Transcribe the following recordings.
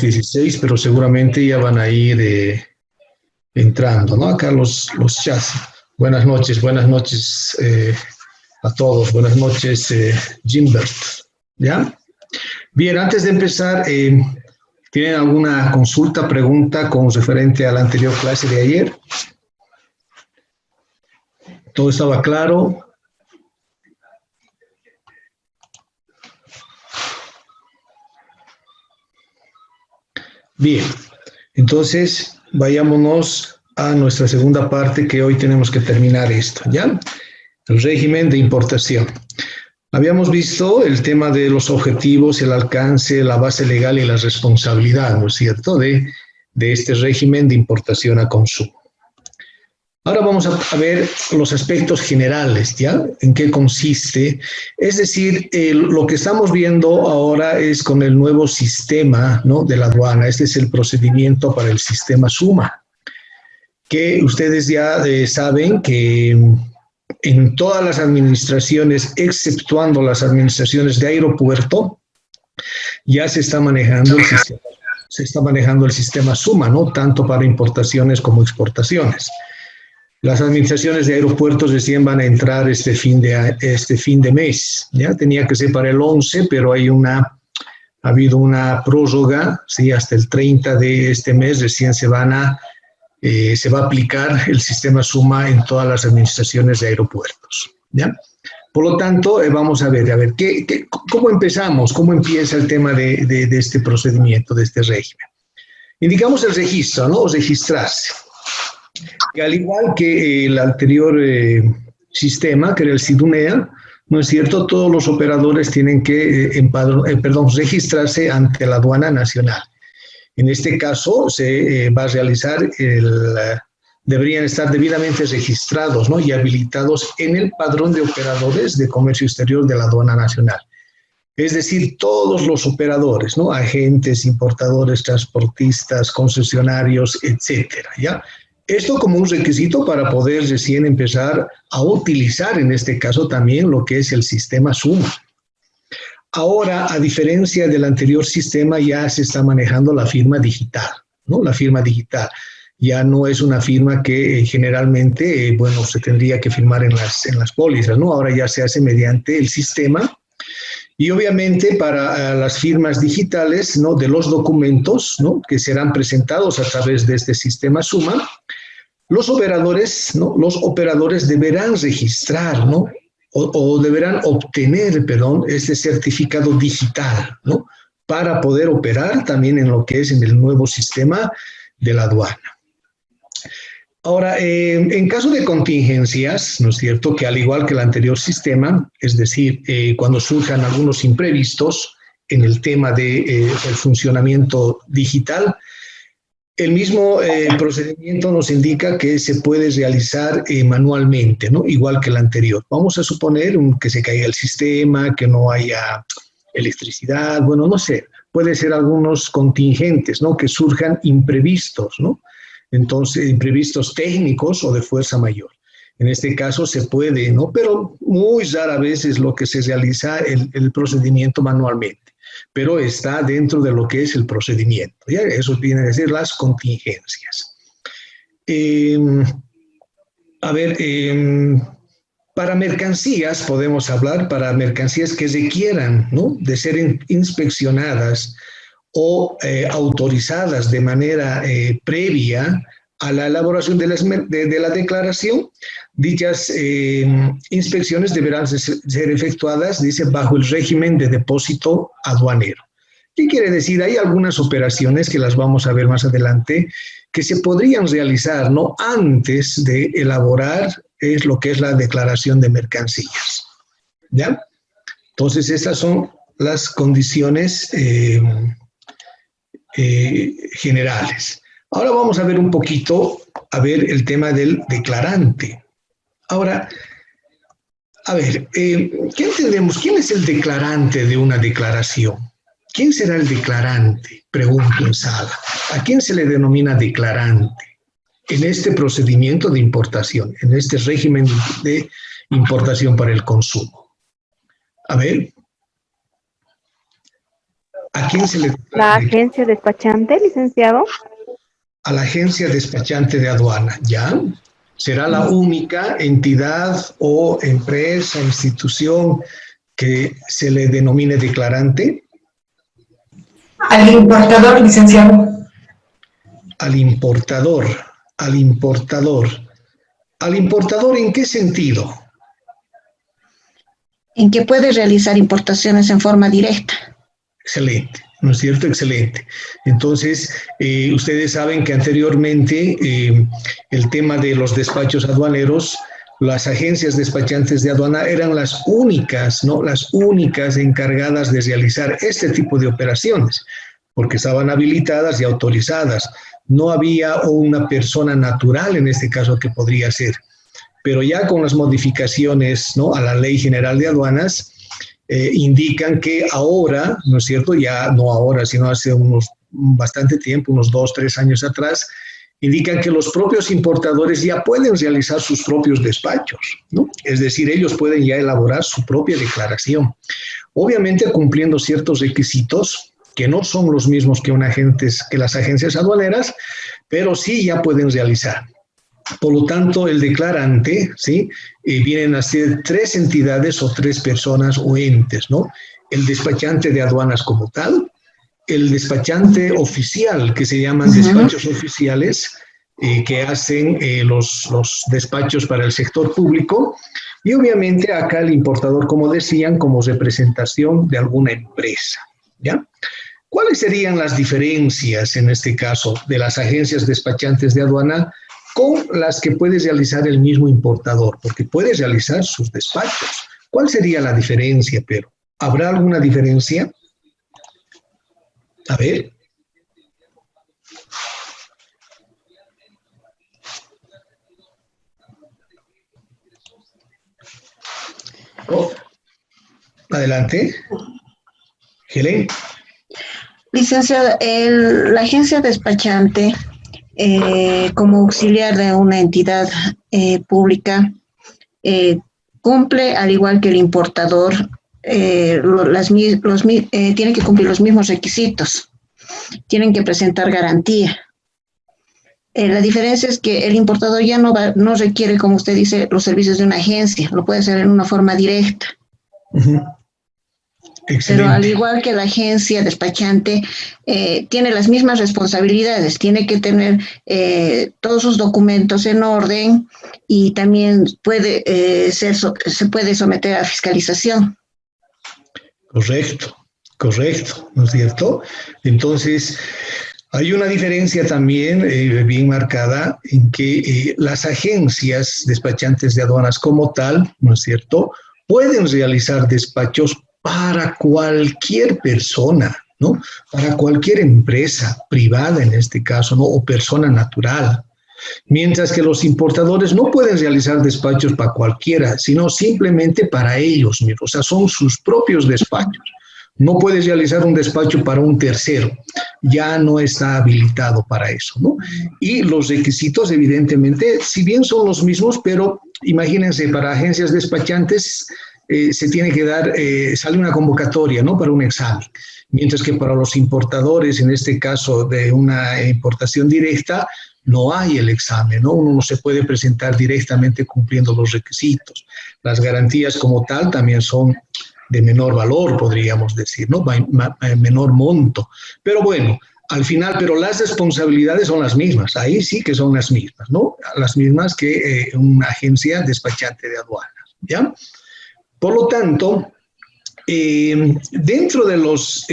16, pero seguramente ya van a ir entrando, ¿no? Acá los chats. Buenas noches a todos. Buenas noches, Jimbert. ¿Ya? Bien, antes de empezar, ¿tienen alguna consulta, pregunta con referente a la anterior clase de ayer? ¿Todo estaba claro? Bien, entonces vayámonos a nuestra segunda parte, que hoy tenemos que terminar esto, ¿ya? El régimen de importación. Habíamos visto el tema de los objetivos, el alcance, la base legal y la responsabilidad, ¿no es cierto?, de este régimen de importación a consumo. Ahora vamos a ver los aspectos generales, ¿ya? ¿En qué consiste? Es decir, lo que estamos viendo ahora es con el nuevo sistema, ¿no?, de la aduana. Este es el procedimiento para el sistema SUMA, que ustedes ya saben que en todas las administraciones, exceptuando las administraciones de aeropuerto, ya se está manejando el sistema SUMA, ¿no?, tanto para importaciones como exportaciones. Las administraciones de aeropuertos recién van a entrar este fin de mes, ¿ya? Tenía que ser para el 11, pero ha habido una prórroga, ¿sí? Hasta el 30 de este mes recién se va a aplicar el sistema SUMA en todas las administraciones de aeropuertos, ¿ya? Por lo tanto, vamos a ver, ¿cómo empezamos? ¿Cómo empieza el tema de este procedimiento, de este régimen? Indicamos el registro, ¿no? O registrarse. Que al igual que el anterior sistema, que era el SIDUNEA, ¿no es cierto?, todos los operadores tienen que registrarse ante la aduana nacional. En este caso se va a realizar, deberían estar debidamente registrados, ¿no?, y habilitados en el padrón de operadores de comercio exterior de la aduana nacional. Es decir, todos los operadores, ¿no?, agentes, importadores, transportistas, concesionarios, etcétera, ¿ya? Esto como un requisito para poder recién empezar a utilizar, en este caso también, lo que es el sistema SUMA. Ahora, a diferencia del anterior sistema, ya se está manejando la firma digital, ¿no? La firma digital. Ya no es una firma que generalmente, se tendría que firmar en las pólizas, ¿no? Ahora ya se hace mediante el sistema. Y obviamente para las firmas digitales, ¿no?, de los documentos, ¿no?, que serán presentados a través de este sistema SUMA, los operadores deberán registrar, ¿no?, o deberán obtener, este certificado digital, ¿no?, para poder operar también en lo que es en el nuevo sistema de la aduana. Ahora, en caso de contingencias, ¿no es cierto?, que al igual que el anterior sistema, es decir, cuando surjan algunos imprevistos en el tema del funcionamiento digital, el mismo procedimiento nos indica que se puede realizar manualmente, ¿no?, igual que el anterior. Vamos a suponer que se caiga el sistema, que no haya electricidad, no sé, puede ser algunos contingentes, ¿no?, que surjan imprevistos, ¿no? Entonces, imprevistos técnicos o de fuerza mayor. En este caso se puede, ¿no?, pero muy rara vez es lo que se realiza el procedimiento manualmente, pero está dentro de lo que es el procedimiento, ¿ya? Eso viene a decir las contingencias. Para mercancías podemos hablar, para mercancías que requieran, ¿no?, de ser inspeccionadas o autorizadas de manera previa a la elaboración de la declaración, dichas inspecciones deberán ser efectuadas, dice, bajo el régimen de depósito aduanero. ¿Qué quiere decir? Hay algunas operaciones que las vamos a ver más adelante que se podrían realizar, ¿no?, antes de elaborar lo que es la declaración de mercancías, ¿ya? Entonces, estas son las condiciones generales. Ahora vamos a ver un poquito, el tema del declarante. Ahora, ¿qué entendemos? ¿Quién es el declarante de una declaración? ¿Quién será el declarante? Pregunto en sala. ¿A quién se le denomina declarante en este procedimiento de importación, en este régimen de importación para el consumo? ¿A quién se le La agencia despachante, licenciado. A la agencia despachante de aduana, ¿ya? Será la única entidad o empresa, institución que se le denomine declarante. Al importador, licenciado. Al importador, al importador. ¿Al importador en qué sentido? En que puede realizar importaciones en forma directa. Excelente, ¿no es cierto? Excelente. Entonces, ustedes saben que anteriormente el tema de los despachos aduaneros, las agencias despachantes de aduana eran las únicas, ¿no? Las únicas encargadas de realizar este tipo de operaciones, porque estaban habilitadas y autorizadas. No había una persona natural en este caso que podría ser. Pero ya con las modificaciones, ¿no?, a la Ley General de Aduanas, indican que ahora, ¿no es cierto?, ya no ahora, sino hace bastante tiempo, unos 2, 3 años atrás, indican que los propios importadores ya pueden realizar sus propios despachos, ¿no? Es decir, ellos pueden ya elaborar su propia declaración, obviamente cumpliendo ciertos requisitos que no son los mismos que las agencias aduaneras, pero sí ya pueden realizar. Por lo tanto, el declarante, ¿sí?, vienen a ser 3 entidades o 3 personas o entes, ¿no? El despachante de aduanas como tal, el despachante oficial, que se llaman despachos oficiales, que hacen los despachos para el sector público, y obviamente acá el importador, como decían, como representación de alguna empresa, ¿ya? ¿Cuáles serían las diferencias, en este caso, de las agencias despachantes de aduana con las que puede realizar el mismo importador? Porque puede realizar sus despachos. ¿Cuál sería la diferencia, pero? ¿Habrá alguna diferencia? A ver. Oh. Adelante. Helen. Licenciada, la agencia despachante, como auxiliar de una entidad pública, cumple, al igual que el importador, tiene que cumplir los mismos requisitos, tienen que presentar garantía. La diferencia es que el importador ya no requiere, como usted dice, los servicios de una agencia, lo puede hacer en una forma directa. Pero al igual que la agencia despachante, tiene las mismas responsabilidades, tiene que tener todos sus documentos en orden y también se puede someter a fiscalización. Correcto, ¿no es cierto? Entonces, hay una diferencia también bien marcada en que las agencias despachantes de aduanas como tal, ¿no es cierto?, pueden realizar despachos para cualquier persona, ¿no? Para cualquier empresa privada en este caso, ¿no?, o persona natural. Mientras que los importadores no pueden realizar despachos para cualquiera, sino simplemente para ellos mismos, o sea, son sus propios despachos. No puedes realizar un despacho para un tercero, ya no está habilitado para eso, ¿no? Y los requisitos, evidentemente, si bien son los mismos, pero imagínense, para agencias despachantes se tiene que dar, sale una convocatoria, ¿no?, para un examen, mientras que para los importadores, en este caso de una importación directa, no hay el examen, ¿no? Uno no se puede presentar directamente cumpliendo los requisitos. Las garantías como tal también son de menor valor, podríamos decir, ¿no?, menor monto. Pero bueno, al final, pero las responsabilidades son las mismas, ahí sí que son las mismas, ¿no? Las mismas que una agencia despachante de aduanas, ¿ya? Por lo tanto, dentro de los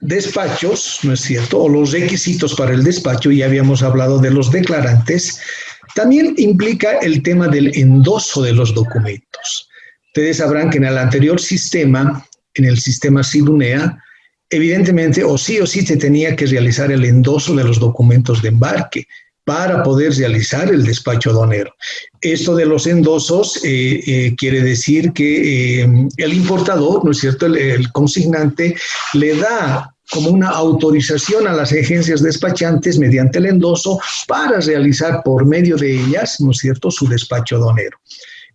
despachos, ¿no es cierto?, o los requisitos para el despacho, ya habíamos hablado de los declarantes, también implica el tema del endoso de los documentos. Ustedes sabrán que en el anterior sistema, en el sistema SIDUNEA, evidentemente o sí se tenía que realizar el endoso de los documentos de embarque para poder realizar el despacho aduanero. Esto de los endosos quiere decir que el importador, ¿no es cierto?, el consignante le da como una autorización a las agencias despachantes mediante el endoso para realizar por medio de ellas, ¿no es cierto?, su despacho aduanero.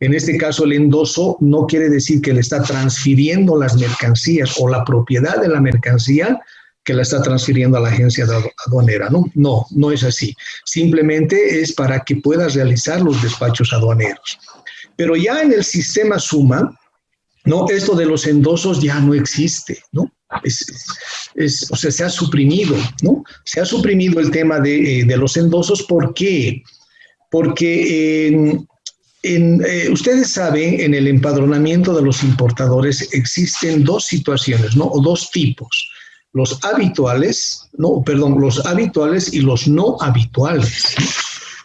En este caso, el endoso no quiere decir que le está transfiriendo las mercancías o la propiedad de la mercancía que la está transfiriendo a la agencia aduanera, ¿no? No, no es así. Simplemente es para que puedas realizar los despachos aduaneros. Pero ya en el sistema SUMA, ¿no? Esto de los endosos ya no existe, ¿no? O sea, se ha suprimido, ¿no? Se ha suprimido el tema de los endosos. ¿Por qué? Porque ustedes saben, en el empadronamiento de los importadores existen dos situaciones, ¿no? O dos tipos. Los habituales, no, perdón, los habituales y los no habituales, ¿no?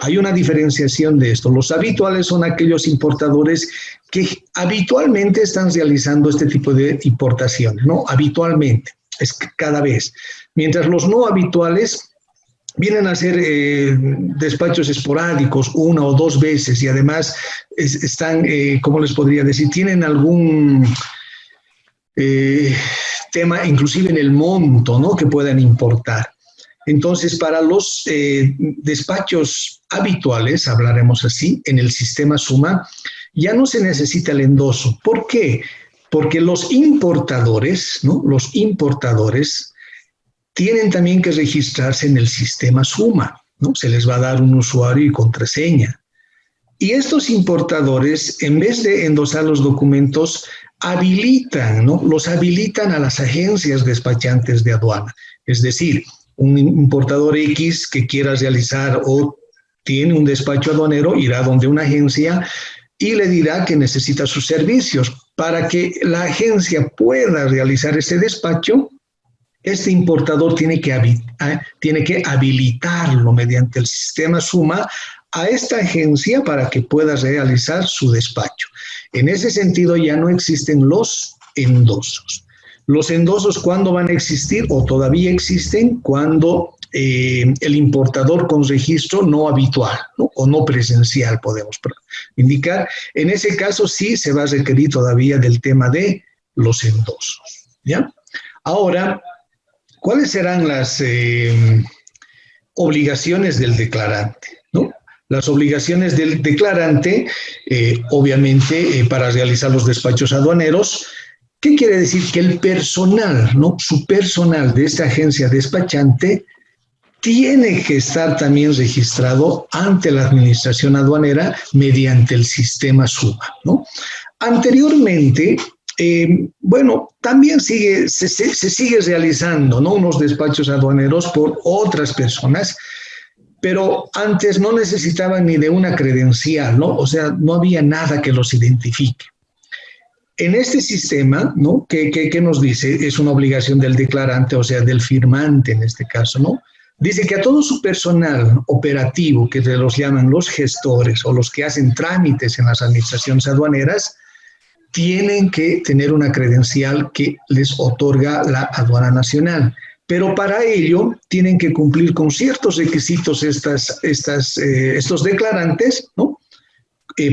Hay una diferenciación de esto. Los habituales son aquellos importadores que habitualmente están realizando este tipo de importaciones, ¿no? Habitualmente, es cada vez. Mientras los no habituales vienen a hacer despachos esporádicos una o dos veces y además están, ¿cómo les podría decir? Tienen algún tema inclusive en el monto, ¿no? Que puedan importar. Entonces, para los despachos habituales, hablaremos así, en el sistema SUMA, ya no se necesita el endoso. ¿Por qué? Porque los importadores, ¿no? Los importadores tienen también que registrarse en el sistema SUMA, ¿no? Se les va a dar un usuario y contraseña. Y estos importadores, en vez de endosar los documentos, habilitan, ¿no? Los habilitan a las agencias despachantes de aduana. Es decir, un importador X que quiera realizar o tiene un despacho aduanero, irá donde una agencia y le dirá que necesita sus servicios. Para que la agencia pueda realizar ese despacho, este importador tiene que habilitarlo mediante el sistema SUMA a esta agencia para que pueda realizar su despacho. En ese sentido ya no existen los endosos. Los endosos, ¿cuándo van a existir? O todavía existen cuando el importador con registro no habitual, ¿no? O no presencial, podemos indicar. En ese caso sí se va a requerir todavía del tema de los endosos, ¿ya? Ahora, ¿cuáles serán las obligaciones del declarante, ¿no? Las obligaciones del declarante, obviamente, para realizar los despachos aduaneros. ¿Qué quiere decir? Que el personal, ¿no? Su personal de esta agencia despachante tiene que estar también registrado ante la administración aduanera mediante el sistema SUMA, ¿no? Anteriormente, bueno, también se sigue realizando, ¿no? Unos despachos aduaneros por otras personas, pero antes no necesitaban ni de una credencial, ¿no? O sea, no había nada que los identifique. En este sistema, ¿no? ¿Qué nos dice? Es una obligación del declarante, o sea, del firmante en este caso, ¿no? Dice que a todo su personal operativo, que se los llaman los gestores o los que hacen trámites en las administraciones aduaneras, tienen que tener una credencial que les otorga la aduana nacional. Pero para ello tienen que cumplir con ciertos requisitos estos declarantes, ¿no?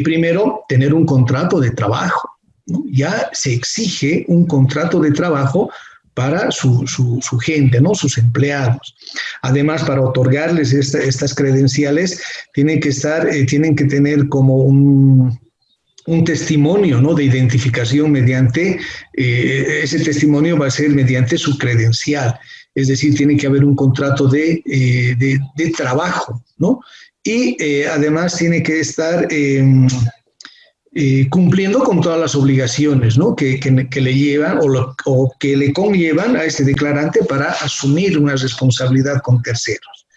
Primero, tener un contrato de trabajo, ¿no? Ya se exige un contrato de trabajo para su gente, ¿no? Sus empleados. Además, para otorgarles estas credenciales, tienen que tener como un testimonio, ¿no? De identificación mediante, ese testimonio va a ser mediante su credencial. Es decir, tiene que haber un contrato de trabajo, ¿no? Y además tiene que estar cumpliendo con todas las obligaciones, ¿no? que le llevan o que le conllevan a este declarante para asumir una responsabilidad con terceros.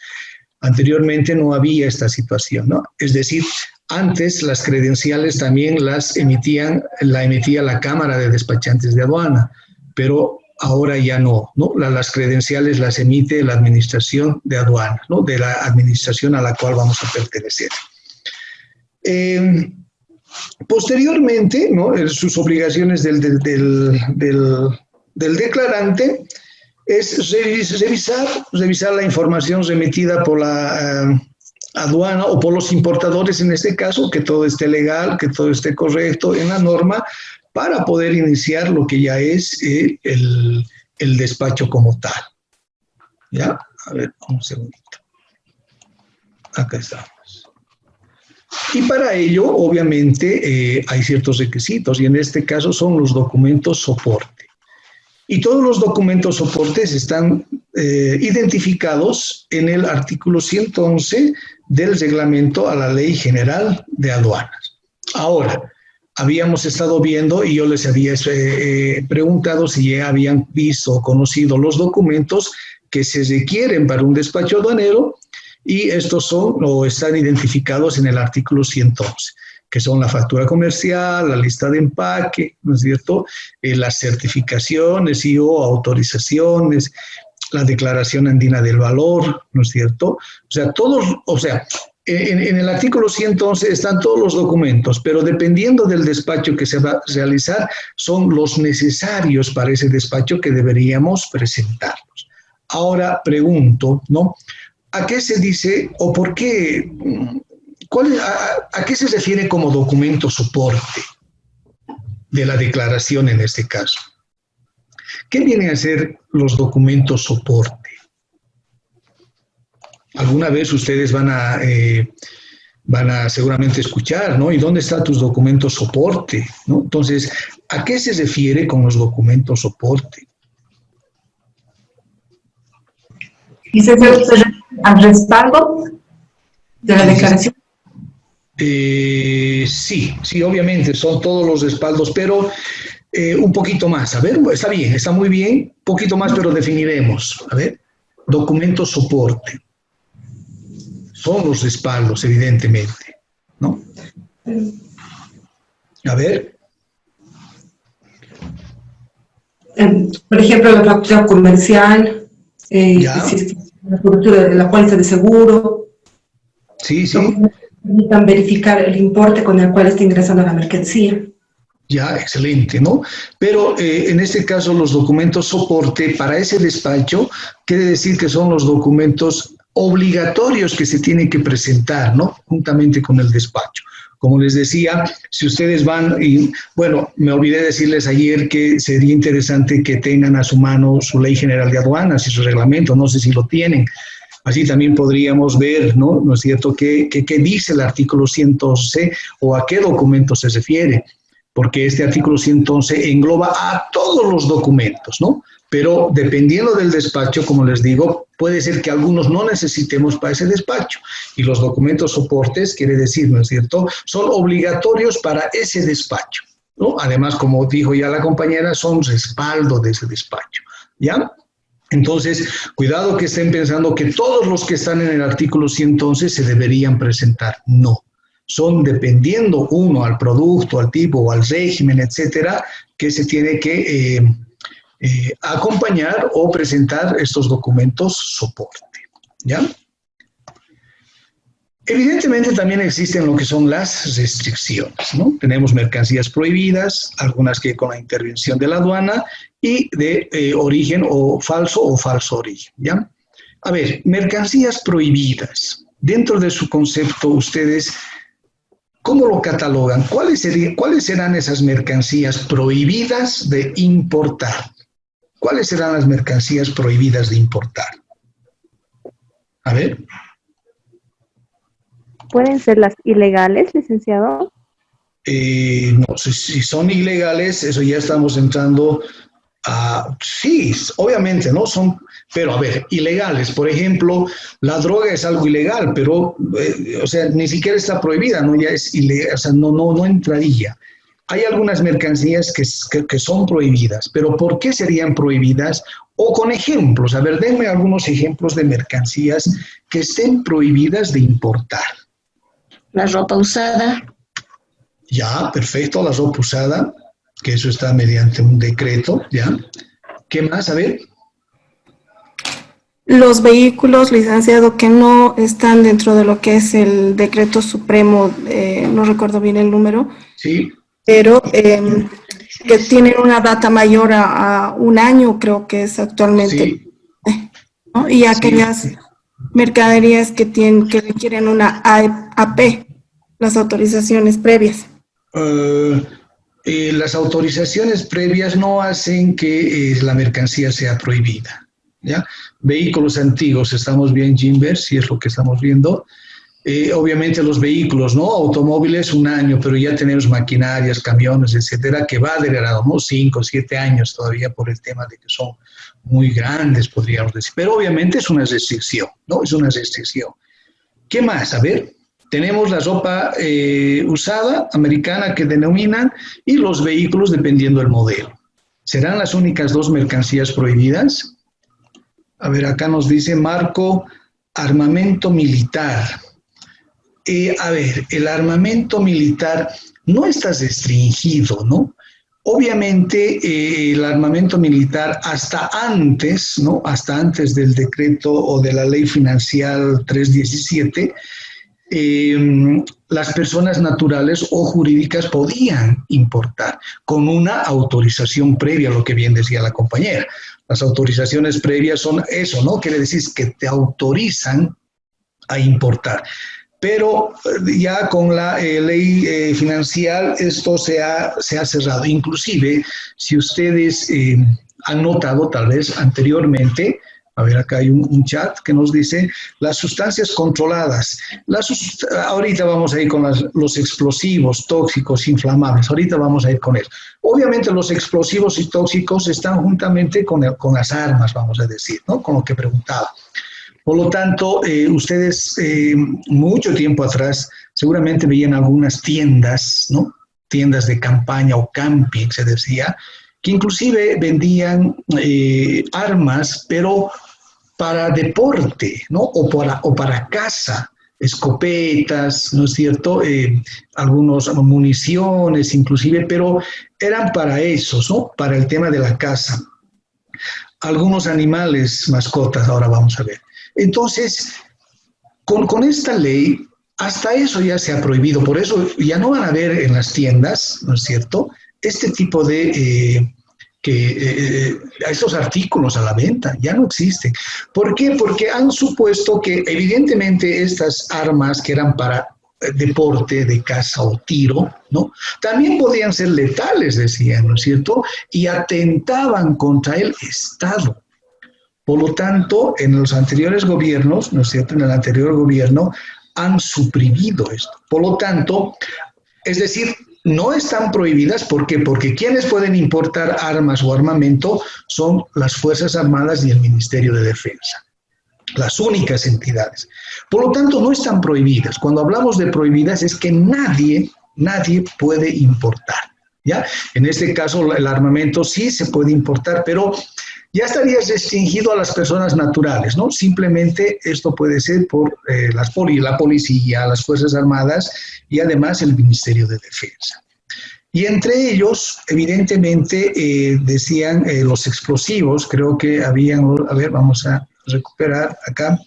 Anteriormente no había esta situación, ¿no? Es decir, antes las credenciales también la emitía la Cámara de Despachantes de Aduana, pero ahora ya no, ¿no? Las credenciales las emite la Administración de Aduana, ¿no? De la administración a la cual vamos a pertenecer. Posteriormente, ¿no? Sus obligaciones del declarante es revisar la información remitida por la aduana o por los importadores en este caso, que todo esté legal, que todo esté correcto en la norma, para poder iniciar lo que ya es el despacho como tal. ¿Ya? A ver, un segundito. Acá estamos. Y para ello, obviamente, hay ciertos requisitos, y en este caso son los documentos soporte. Y todos los documentos soportes están identificados en el artículo 111 del reglamento a la Ley General de Aduanas. Ahora, habíamos estado viendo y yo les había preguntado si ya habían visto o conocido los documentos que se requieren para un despacho aduanero, y estos son o están identificados en el artículo 111, que son la factura comercial, la lista de empaque, ¿no es cierto?, las certificaciones y o autorizaciones, la declaración andina del valor, ¿no es cierto? O sea, todos, en el artículo 111 están todos los documentos, pero dependiendo del despacho que se va a realizar, son los necesarios para ese despacho que deberíamos presentarlos. Ahora pregunto, ¿no? ¿A qué se dice o por qué, a qué se refiere como documento soporte de la declaración en este caso? ¿Qué vienen a ser los documentos soporte? Alguna vez ustedes van a seguramente escuchar, ¿no? ¿Y dónde están tus documentos soporte? ¿No? Entonces, ¿a qué se refiere con los documentos soporte? Licenciado, ¿se refiere al respaldo de la declaración? Sí, obviamente, son todos los respaldos, pero un poquito más. A ver, está bien, está muy bien, un poquito más, pero definiremos. A ver, documentos soporte. Son los respaldos, evidentemente, ¿no? A ver. Por ejemplo, la factura comercial, la cobertura de la póliza de seguro. Sí. Permitan verificar el importe con el cual está ingresando la mercancía. Ya, excelente, ¿no? Pero en este caso los documentos soporte para ese despacho quiere decir que son los documentos obligatorios que se tienen que presentar, ¿no? Juntamente con el despacho. Como les decía, si ustedes van, y bueno, me olvidé decirles ayer que sería interesante que tengan a su mano su Ley General de Aduanas y su reglamento, no sé si lo tienen. Así también podríamos ver, ¿no es cierto?, qué dice el artículo 111 o a qué documento se refiere, porque este artículo 111 engloba a todos los documentos, ¿no? Pero dependiendo del despacho, como les digo, puede ser que algunos no necesitemos para ese despacho. Y los documentos soportes, quiere decir, ¿no es cierto?, son obligatorios para ese despacho, ¿no? Además, como dijo ya la compañera, son respaldo de ese despacho, ¿ya? Entonces, cuidado que estén pensando que todos los que están en el artículo 111 se deberían presentar. No. Son dependiendo uno al producto, al tipo o al régimen, etcétera, que se tiene que acompañar o presentar estos documentos soporte, ¿ya? Evidentemente también existen lo que son las restricciones, ¿no? Tenemos mercancías prohibidas, algunas que con la intervención de la aduana y de origen o falso origen, ¿ya? A ver, mercancías prohibidas. Dentro de su concepto, ustedes, ¿cómo lo catalogan? ¿Cuáles serán esas mercancías prohibidas de importar? ¿Cuáles serán las mercancías prohibidas de importar? A ver. ¿Pueden ser las ilegales, licenciado? No, si son ilegales, eso ya estamos entrando a... Sí, obviamente, ¿no? Son, pero a ver, ilegales, por ejemplo, la droga es algo ilegal, pero, o sea, ni siquiera está prohibida, ¿no? Ya es ilegal, o sea, no entraría. Hay algunas mercancías que son prohibidas, pero ¿por qué serían prohibidas? O con ejemplos, a ver, denme algunos ejemplos de mercancías que estén prohibidas de importar. La ropa usada. Ya, perfecto, la ropa usada, que eso está mediante un decreto, ¿ya? ¿Qué más? A ver. Los vehículos, licenciado, que no están dentro de lo que es el decreto supremo, no recuerdo bien el número. Sí. Pero que tienen una data mayor a un año, creo que es actualmente. Sí. ¿No? Y aquellas mercaderías que requieren una AP, las autorizaciones previas. Las autorizaciones previas no hacen que la mercancía sea prohibida, ¿ya? Vehículos antiguos, estamos bien, Jimber, si es lo que estamos viendo. Obviamente los vehículos, ¿no? Automóviles 1 año, pero ya tenemos maquinarias, camiones, etcétera, que va degradado, ¿no? 5 o 7 años todavía por el tema de que son muy grandes, podríamos decir. Pero obviamente es una restricción, ¿no? Es una restricción. ¿Qué más? A ver, tenemos la ropa usada, americana, que denominan, y los vehículos dependiendo del modelo. ¿Serán las únicas 2 mercancías prohibidas? A ver, acá nos dice Marco, armamento militar. A ver, el armamento militar no está restringido, ¿no? Obviamente el armamento militar hasta antes, ¿no? Hasta antes del decreto o de la ley financiera 317, las personas naturales o jurídicas podían importar con una autorización previa, lo que bien decía la compañera. Las autorizaciones previas son eso, ¿no? Quiere decir que te autorizan a importar. Pero ya con la ley financiera esto se ha cerrado. Inclusive, si ustedes han notado tal vez anteriormente, a ver, acá hay un chat que nos dice las sustancias controladas. Ahorita vamos a ir con los explosivos, tóxicos, inflamables. Ahorita vamos a ir con eso. Obviamente los explosivos y tóxicos están juntamente con las armas, vamos a decir, ¿no? Con lo que preguntaba. Por lo tanto, ustedes mucho tiempo atrás seguramente veían algunas tiendas, ¿no? Tiendas de campaña o camping, se decía, que inclusive vendían armas, pero para deporte, ¿no? O para caza, escopetas, ¿no es cierto? Algunas municiones inclusive, pero eran para eso, ¿no? Para el tema de la caza. Algunos animales, mascotas, ahora vamos a ver. Entonces, con esta ley, hasta eso ya se ha prohibido. Por eso ya no van a ver en las tiendas, ¿no es cierto?, este tipo de estos artículos a la venta. Ya no existen. ¿Por qué? Porque han supuesto que evidentemente estas armas que eran para deporte, de caza o tiro, ¿no?, también podían ser letales, decían, ¿no es cierto?, y atentaban contra el Estado. Por lo tanto, en los anteriores gobiernos, ¿no es cierto?, en el anterior gobierno han suprimido esto. Por lo tanto, es decir, no están prohibidas. ¿Por qué? Porque quienes pueden importar armas o armamento son las Fuerzas Armadas y el Ministerio de Defensa. Las únicas entidades. Por lo tanto, no están prohibidas. Cuando hablamos de prohibidas es que nadie puede importar, ¿ya? En este caso, el armamento sí se puede importar, pero ya estaría restringido a las personas naturales, ¿no? Simplemente esto puede ser por la policía, las Fuerzas Armadas y además el Ministerio de Defensa. Y entre ellos, evidentemente, decían los explosivos, creo que habían, a ver, vamos a recuperar acá,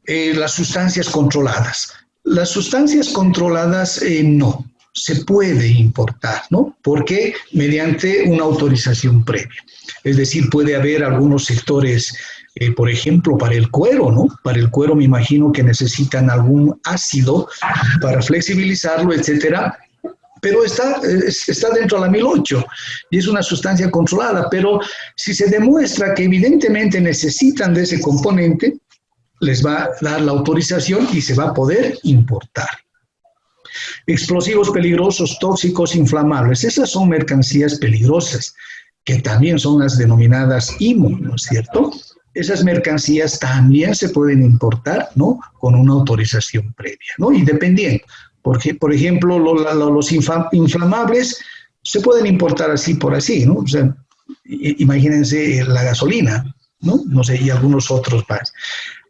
las sustancias controladas. Las sustancias controladas no se puede importar, ¿no? Porque mediante una autorización previa. Es decir, puede haber algunos sectores, por ejemplo, para el cuero, ¿no? Para el cuero me imagino que necesitan algún ácido para flexibilizarlo, etcétera. Pero está dentro de la 1008 y es una sustancia controlada. Pero si se demuestra que evidentemente necesitan de ese componente, les va a dar la autorización y se va a poder importar. Explosivos peligrosos, tóxicos, inflamables. Esas son mercancías peligrosas, que también son las denominadas IMO, ¿no es cierto? Esas mercancías también se pueden importar, ¿no?, con una autorización previa, ¿no? Y dependiendo, porque, por ejemplo, los inflamables se pueden importar así por así, ¿no? O sea, imagínense la gasolina, ¿no? No sé, y algunos otros más.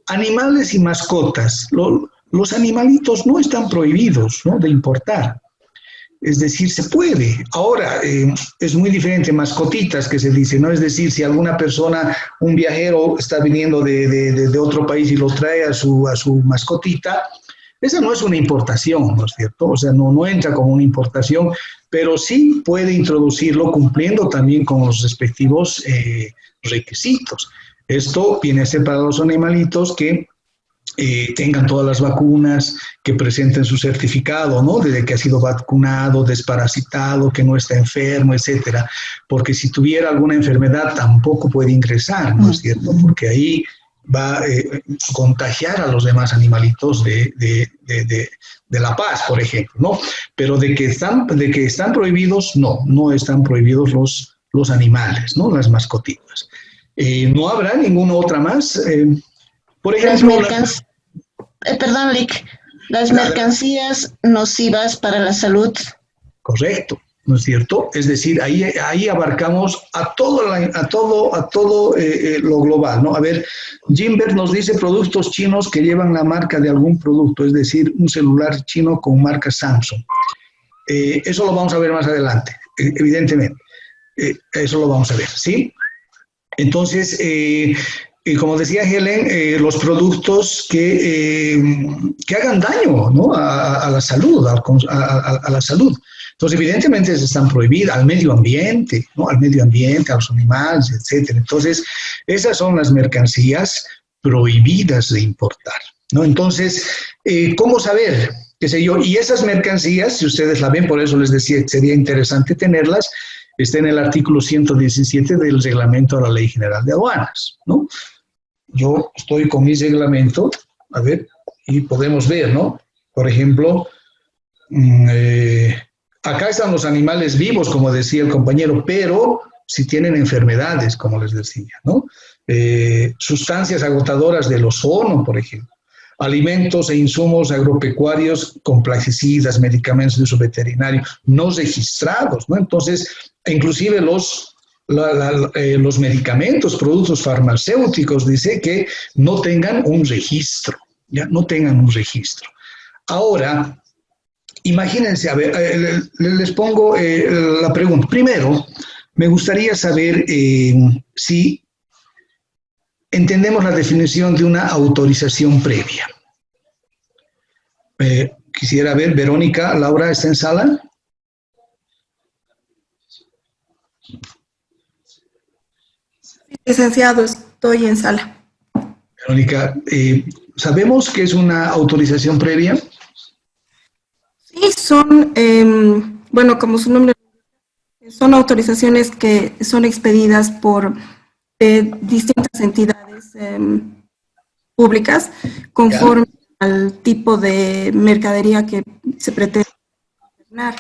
Animales y mascotas. Los animalitos no están prohibidos, ¿no?, de importar. Es decir, se puede. Ahora, es muy diferente mascotitas que se dice, ¿no? Es decir, si alguna persona, un viajero está viniendo de otro país y lo trae a su mascotita, esa no es una importación, ¿no es cierto? O sea, no entra como una importación, pero sí puede introducirlo cumpliendo también con los respectivos requisitos. Esto viene a ser para los animalitos que tengan todas las vacunas, que presenten su certificado, ¿no?, de que ha sido vacunado, desparasitado, que no está enfermo, etcétera. Porque si tuviera alguna enfermedad tampoco puede ingresar, ¿no es cierto? Porque ahí va a contagiar a los demás animalitos de La Paz, por ejemplo, ¿no? Pero de que están prohibidos, no están prohibidos los animales, ¿no? Las mascotitas. ¿No habrá ninguna otra más? Por ejemplo... Perdón, Lick, las mercancías nocivas para la salud. Correcto, ¿no es cierto? Es decir, ahí abarcamos a todo lo global, ¿no? A ver, Jimber nos dice productos chinos que llevan la marca de algún producto, es decir, un celular chino con marca Samsung. Eso lo vamos a ver más adelante, evidentemente. Eso lo vamos a ver, ¿sí? Entonces, como decía Helen, los productos que hagan daño, ¿no? a la salud, a la salud. Entonces, evidentemente, están prohibidas al medio ambiente, ¿no? Al medio ambiente, a los animales, etcétera. Entonces, esas son las mercancías prohibidas de importar, ¿no? Entonces, ¿cómo saber? ¿Qué sé yo? Y esas mercancías, si ustedes la ven, por eso les decía que sería interesante tenerlas, está en el artículo 117 del reglamento a la Ley General de Aduanas, ¿no? Yo estoy con mi reglamento, a ver, y podemos ver, ¿no? Por ejemplo, acá están los animales vivos, como decía el compañero, pero si tienen enfermedades, como les decía, ¿no? Sustancias agotadoras del ozono, por ejemplo. Alimentos e insumos agropecuarios con plaguicidas, medicamentos de uso veterinario, no registrados, ¿no? Entonces, inclusive los medicamentos, productos farmacéuticos, dice que no tengan un registro, ¿ya? No tengan un registro. Ahora, imagínense, a ver, les pongo la pregunta. Primero, me gustaría saber si entendemos la definición de una autorización previa. Quisiera ver, Verónica, Laura, ¿está en sala? Licenciado, estoy en sala. Verónica, ¿sabemos qué es una autorización previa? Sí, son, bueno, como su nombre, son autorizaciones que son expedidas por distintas entidades públicas conforme al tipo de mercadería que se pretende internar.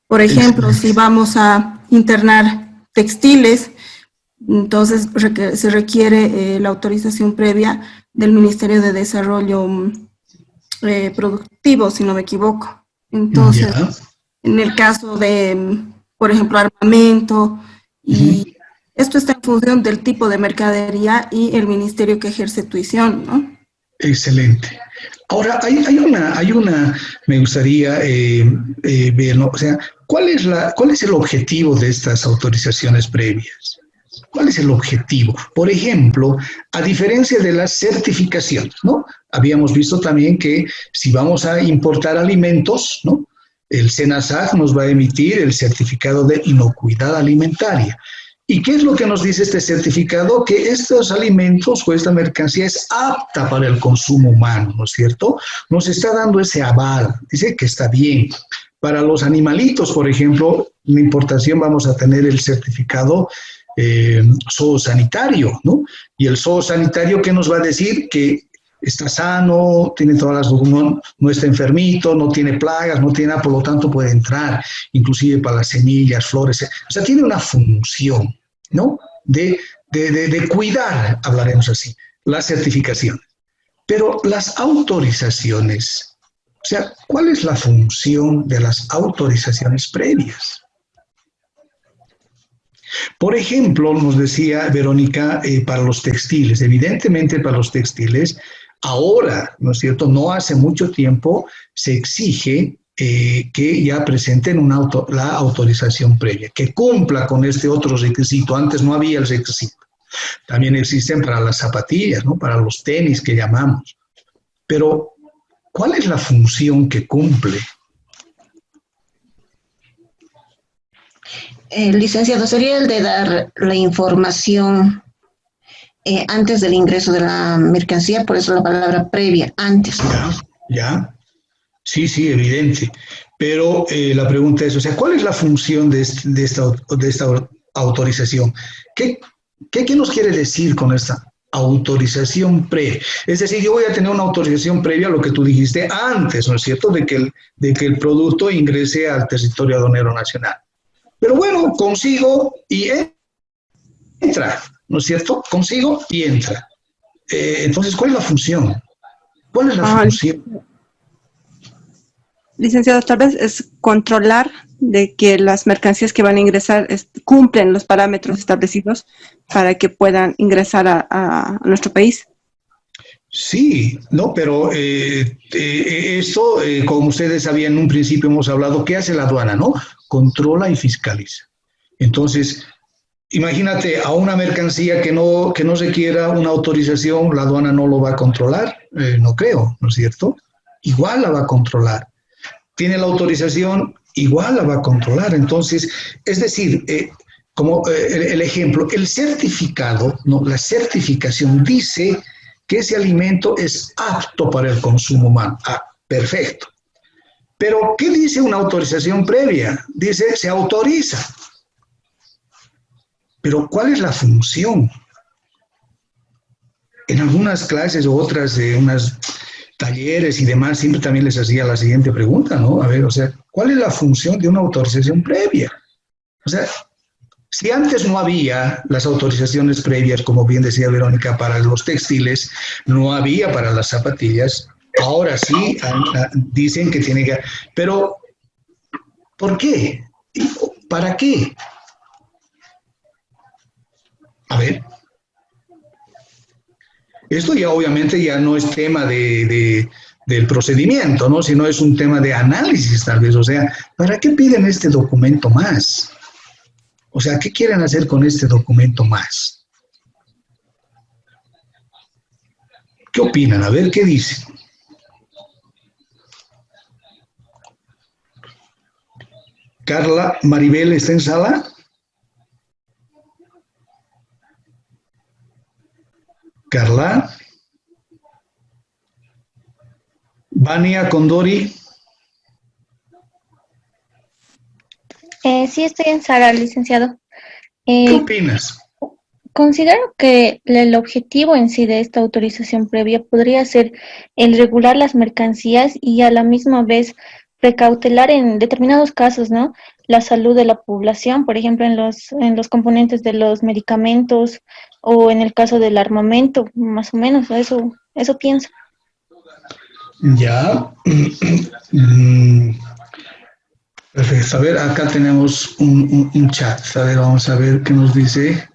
Por ejemplo, si vamos a internar textiles, entonces se requiere la autorización previa del Ministerio de Desarrollo Productivo, si no me equivoco. Entonces, en el caso de, por ejemplo, armamento, y esto está en función del tipo de mercadería y el ministerio que ejerce tuición, ¿no? Excelente. Ahora, hay una, me gustaría ver, ¿no? O sea, ¿cuál es el objetivo de estas autorizaciones previas? ¿Cuál es el objetivo? Por ejemplo, a diferencia de las certificaciones, ¿no? Habíamos visto también que si vamos a importar alimentos, ¿no? El SENASAG nos va a emitir el certificado de inocuidad alimentaria. ¿Y qué es lo que nos dice este certificado? Que estos alimentos o esta mercancía es apta para el consumo humano, ¿no es cierto? Nos está dando ese aval, dice que está bien. Para los animalitos, por ejemplo, en la importación vamos a tener el certificado zoosanitario, ¿no? Y el zoosanitario, ¿qué nos va a decir? Que está sano, tiene todas las, no está enfermito, no tiene plagas, no tiene nada, por lo tanto puede entrar, inclusive para las semillas, flores, o sea, tiene una función, ¿no? De cuidar, hablaremos así, las certificaciones. Pero las autorizaciones, o sea, ¿cuál es la función de las autorizaciones previas? Por ejemplo, nos decía Verónica, para los textiles, evidentemente para los textiles, ahora, ¿no es cierto?, no hace mucho tiempo se exige que ya presenten la autorización previa, que cumpla con este otro requisito. Antes no había el requisito. También existen para las zapatillas, ¿no?, para los tenis que llamamos. Pero, ¿cuál es la función que cumple? Licenciado, sería el de dar la información antes del ingreso de la mercancía, por eso la palabra previa, antes. Ya. Sí, evidente. Pero la pregunta es, o sea, ¿cuál es la función de esta autorización? ¿Qué nos quiere decir con esta autorización previa. Es decir, yo voy a tener una autorización previa a lo que tú dijiste antes, ¿no es cierto?, de que el producto ingrese al territorio aduanero nacional. Pero bueno, consigo y entra, ¿no es cierto? Consigo y entra. Entonces, ¿cuál es la función? ¿Cuál es la función? Licenciado, tal vez es controlar de que las mercancías que van a ingresar cumplen los parámetros establecidos para que puedan ingresar a nuestro país. Sí, no, pero esto, como ustedes sabían en un principio hemos hablado, ¿qué hace la aduana, no? Controla y fiscaliza. Entonces, imagínate a una mercancía que no requiera una autorización, la aduana no lo va a controlar, no creo, ¿no es cierto? Igual la va a controlar. Tiene la autorización, igual la va a controlar. Entonces, es decir, como el ejemplo, el certificado, ¿no? La certificación dice que ese alimento es apto para el consumo humano. Ah, perfecto. Pero, ¿qué dice una autorización previa? Dice, se autoriza. Pero, ¿cuál es la función? En algunas clases o otras, unas talleres y demás, siempre también les hacía la siguiente pregunta, ¿no? A ver, o sea, ¿cuál es la función de una autorización previa? O sea, si antes no había las autorizaciones previas, como bien decía Verónica, para los textiles, no había para las zapatillas, ahora sí dicen que tiene que... Pero, ¿por qué? ¿Para qué? A ver. Esto ya obviamente ya no es tema del procedimiento, ¿no? Sino es un tema de análisis tal vez. O sea, ¿para qué piden este documento más? O sea, ¿qué quieren hacer con este documento más? ¿Qué opinan? A ver, ¿qué dicen? Carla Maribel, ¿está en sala? Carla. Vania Condori. Sí, estoy en sala, licenciado. ¿Qué opinas? Considero que el objetivo en sí de esta autorización previa podría ser el regular las mercancías y a la misma vez precautelar en determinados casos, ¿no? La salud de la población, por ejemplo, en los componentes de los medicamentos o en el caso del armamento, más o menos, eso pienso. Ya. Perfecto. A ver, acá tenemos un chat. A ver, vamos a ver qué nos dice.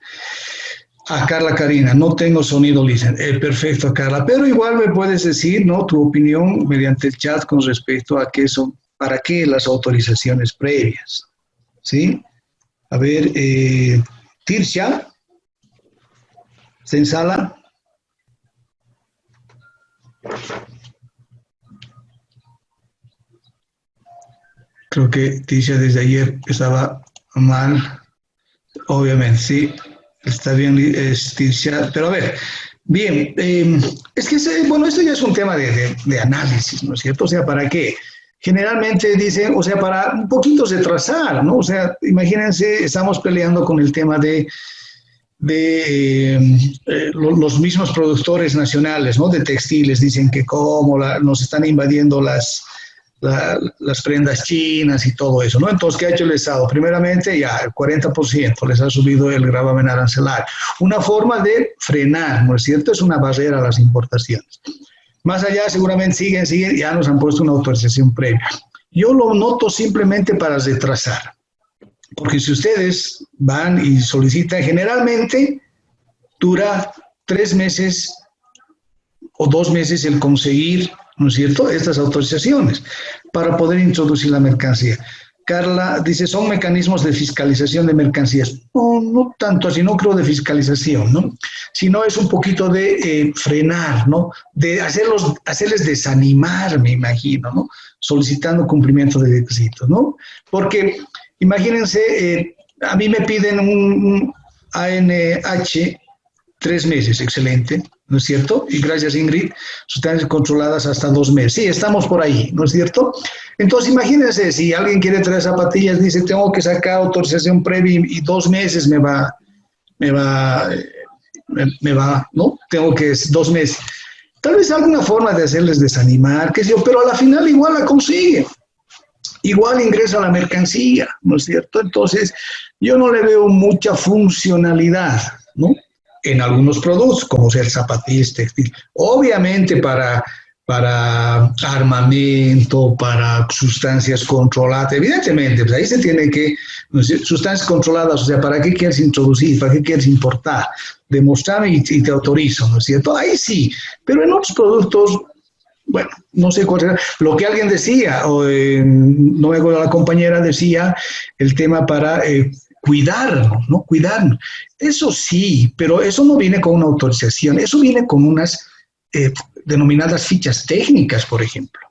Carla Karina, no tengo sonido, listen. Perfecto, Carla. Pero igual me puedes decir, ¿no? Tu opinión mediante el chat con respecto a qué son, para qué las autorizaciones previas. ¿Sí? A ver, Tirsha, ¿está en sala? Creo que Tirsha desde ayer estaba mal. Obviamente, sí. Está bien, Tirsha. Pero a ver, bien, es que, bueno, esto ya es un tema de análisis, ¿no es cierto? O sea, ¿para qué? Generalmente dicen, o sea, para un poquito retrasar, ¿no? O sea, imagínense, estamos peleando con el tema de los mismos productores nacionales, ¿no? De textiles, dicen que cómo nos están invadiendo las prendas chinas y todo eso, ¿no? Entonces, ¿qué ha hecho el Estado? Primeramente, ya el 40% les ha subido el gravamen arancelario. Una forma de frenar, ¿no es cierto? Es una barrera a las importaciones. Más allá, seguramente siguen, ya nos han puesto una autorización previa. Yo lo noto simplemente para retrasar. Porque si ustedes van y solicitan, generalmente dura 3 meses o 2 meses el conseguir, ¿no es cierto?, estas autorizaciones para poder introducir la mercancía. Carla dice, son mecanismos de fiscalización de mercancías. No tanto así, no creo de fiscalización, ¿no? Sino es un poquito de frenar, ¿no? De hacerles desanimar, me imagino, ¿no? Solicitando cumplimiento de requisitos, ¿no? Porque, imagínense, a mí me piden un ANH 3 meses, excelente, ¿no es cierto? Y gracias, Ingrid, sustancias controladas hasta 2 meses. Sí, estamos por ahí, ¿no es cierto? Entonces, imagínense, si alguien quiere traer zapatillas, dice, tengo que sacar autorización previa y 2 meses me va me va, ¿no? Tengo que 2 meses. Tal vez alguna forma de hacerles desanimar, qué sé yo, pero a la final igual la consigue. Igual ingresa la mercancía, ¿no es cierto? Entonces, yo no le veo mucha funcionalidad, ¿no? En algunos productos, como ser zapatillas, textil. Obviamente para armamento, para sustancias controladas, evidentemente, pues ahí se tiene que, ¿no es cierto? Sustancias controladas, o sea, ¿para qué quieres introducir? ¿Para qué quieres importar? Demostrarme y te autorizo, ¿no es cierto? Ahí sí, pero en otros productos, bueno, no sé cuál era, lo que alguien decía, no me acuerdo, la compañera decía, el tema para cuidarnos, ¿no? Cuidarnos. Eso sí, pero eso no viene con una autorización, eso viene con unas denominadas fichas técnicas, por ejemplo.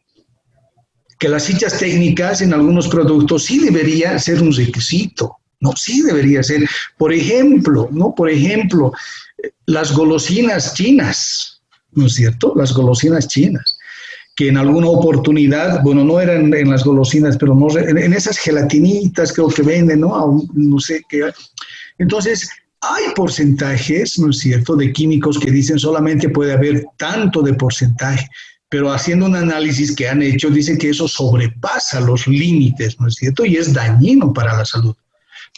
Que las fichas técnicas en algunos productos sí debería ser un requisito, ¿no? Sí debería ser. Por ejemplo, ¿no? Por ejemplo, las golosinas chinas, ¿no es cierto? Las golosinas chinas, que en alguna oportunidad, bueno, no eran en las golosinas, pero no, en esas gelatinitas creo que venden, ¿no? No sé qué. Entonces, hay porcentajes, ¿no es cierto?, de químicos que dicen solamente puede haber tanto de porcentaje, pero haciendo un análisis que han hecho, dice que eso sobrepasa los límites, ¿no es cierto?, y es dañino para la salud.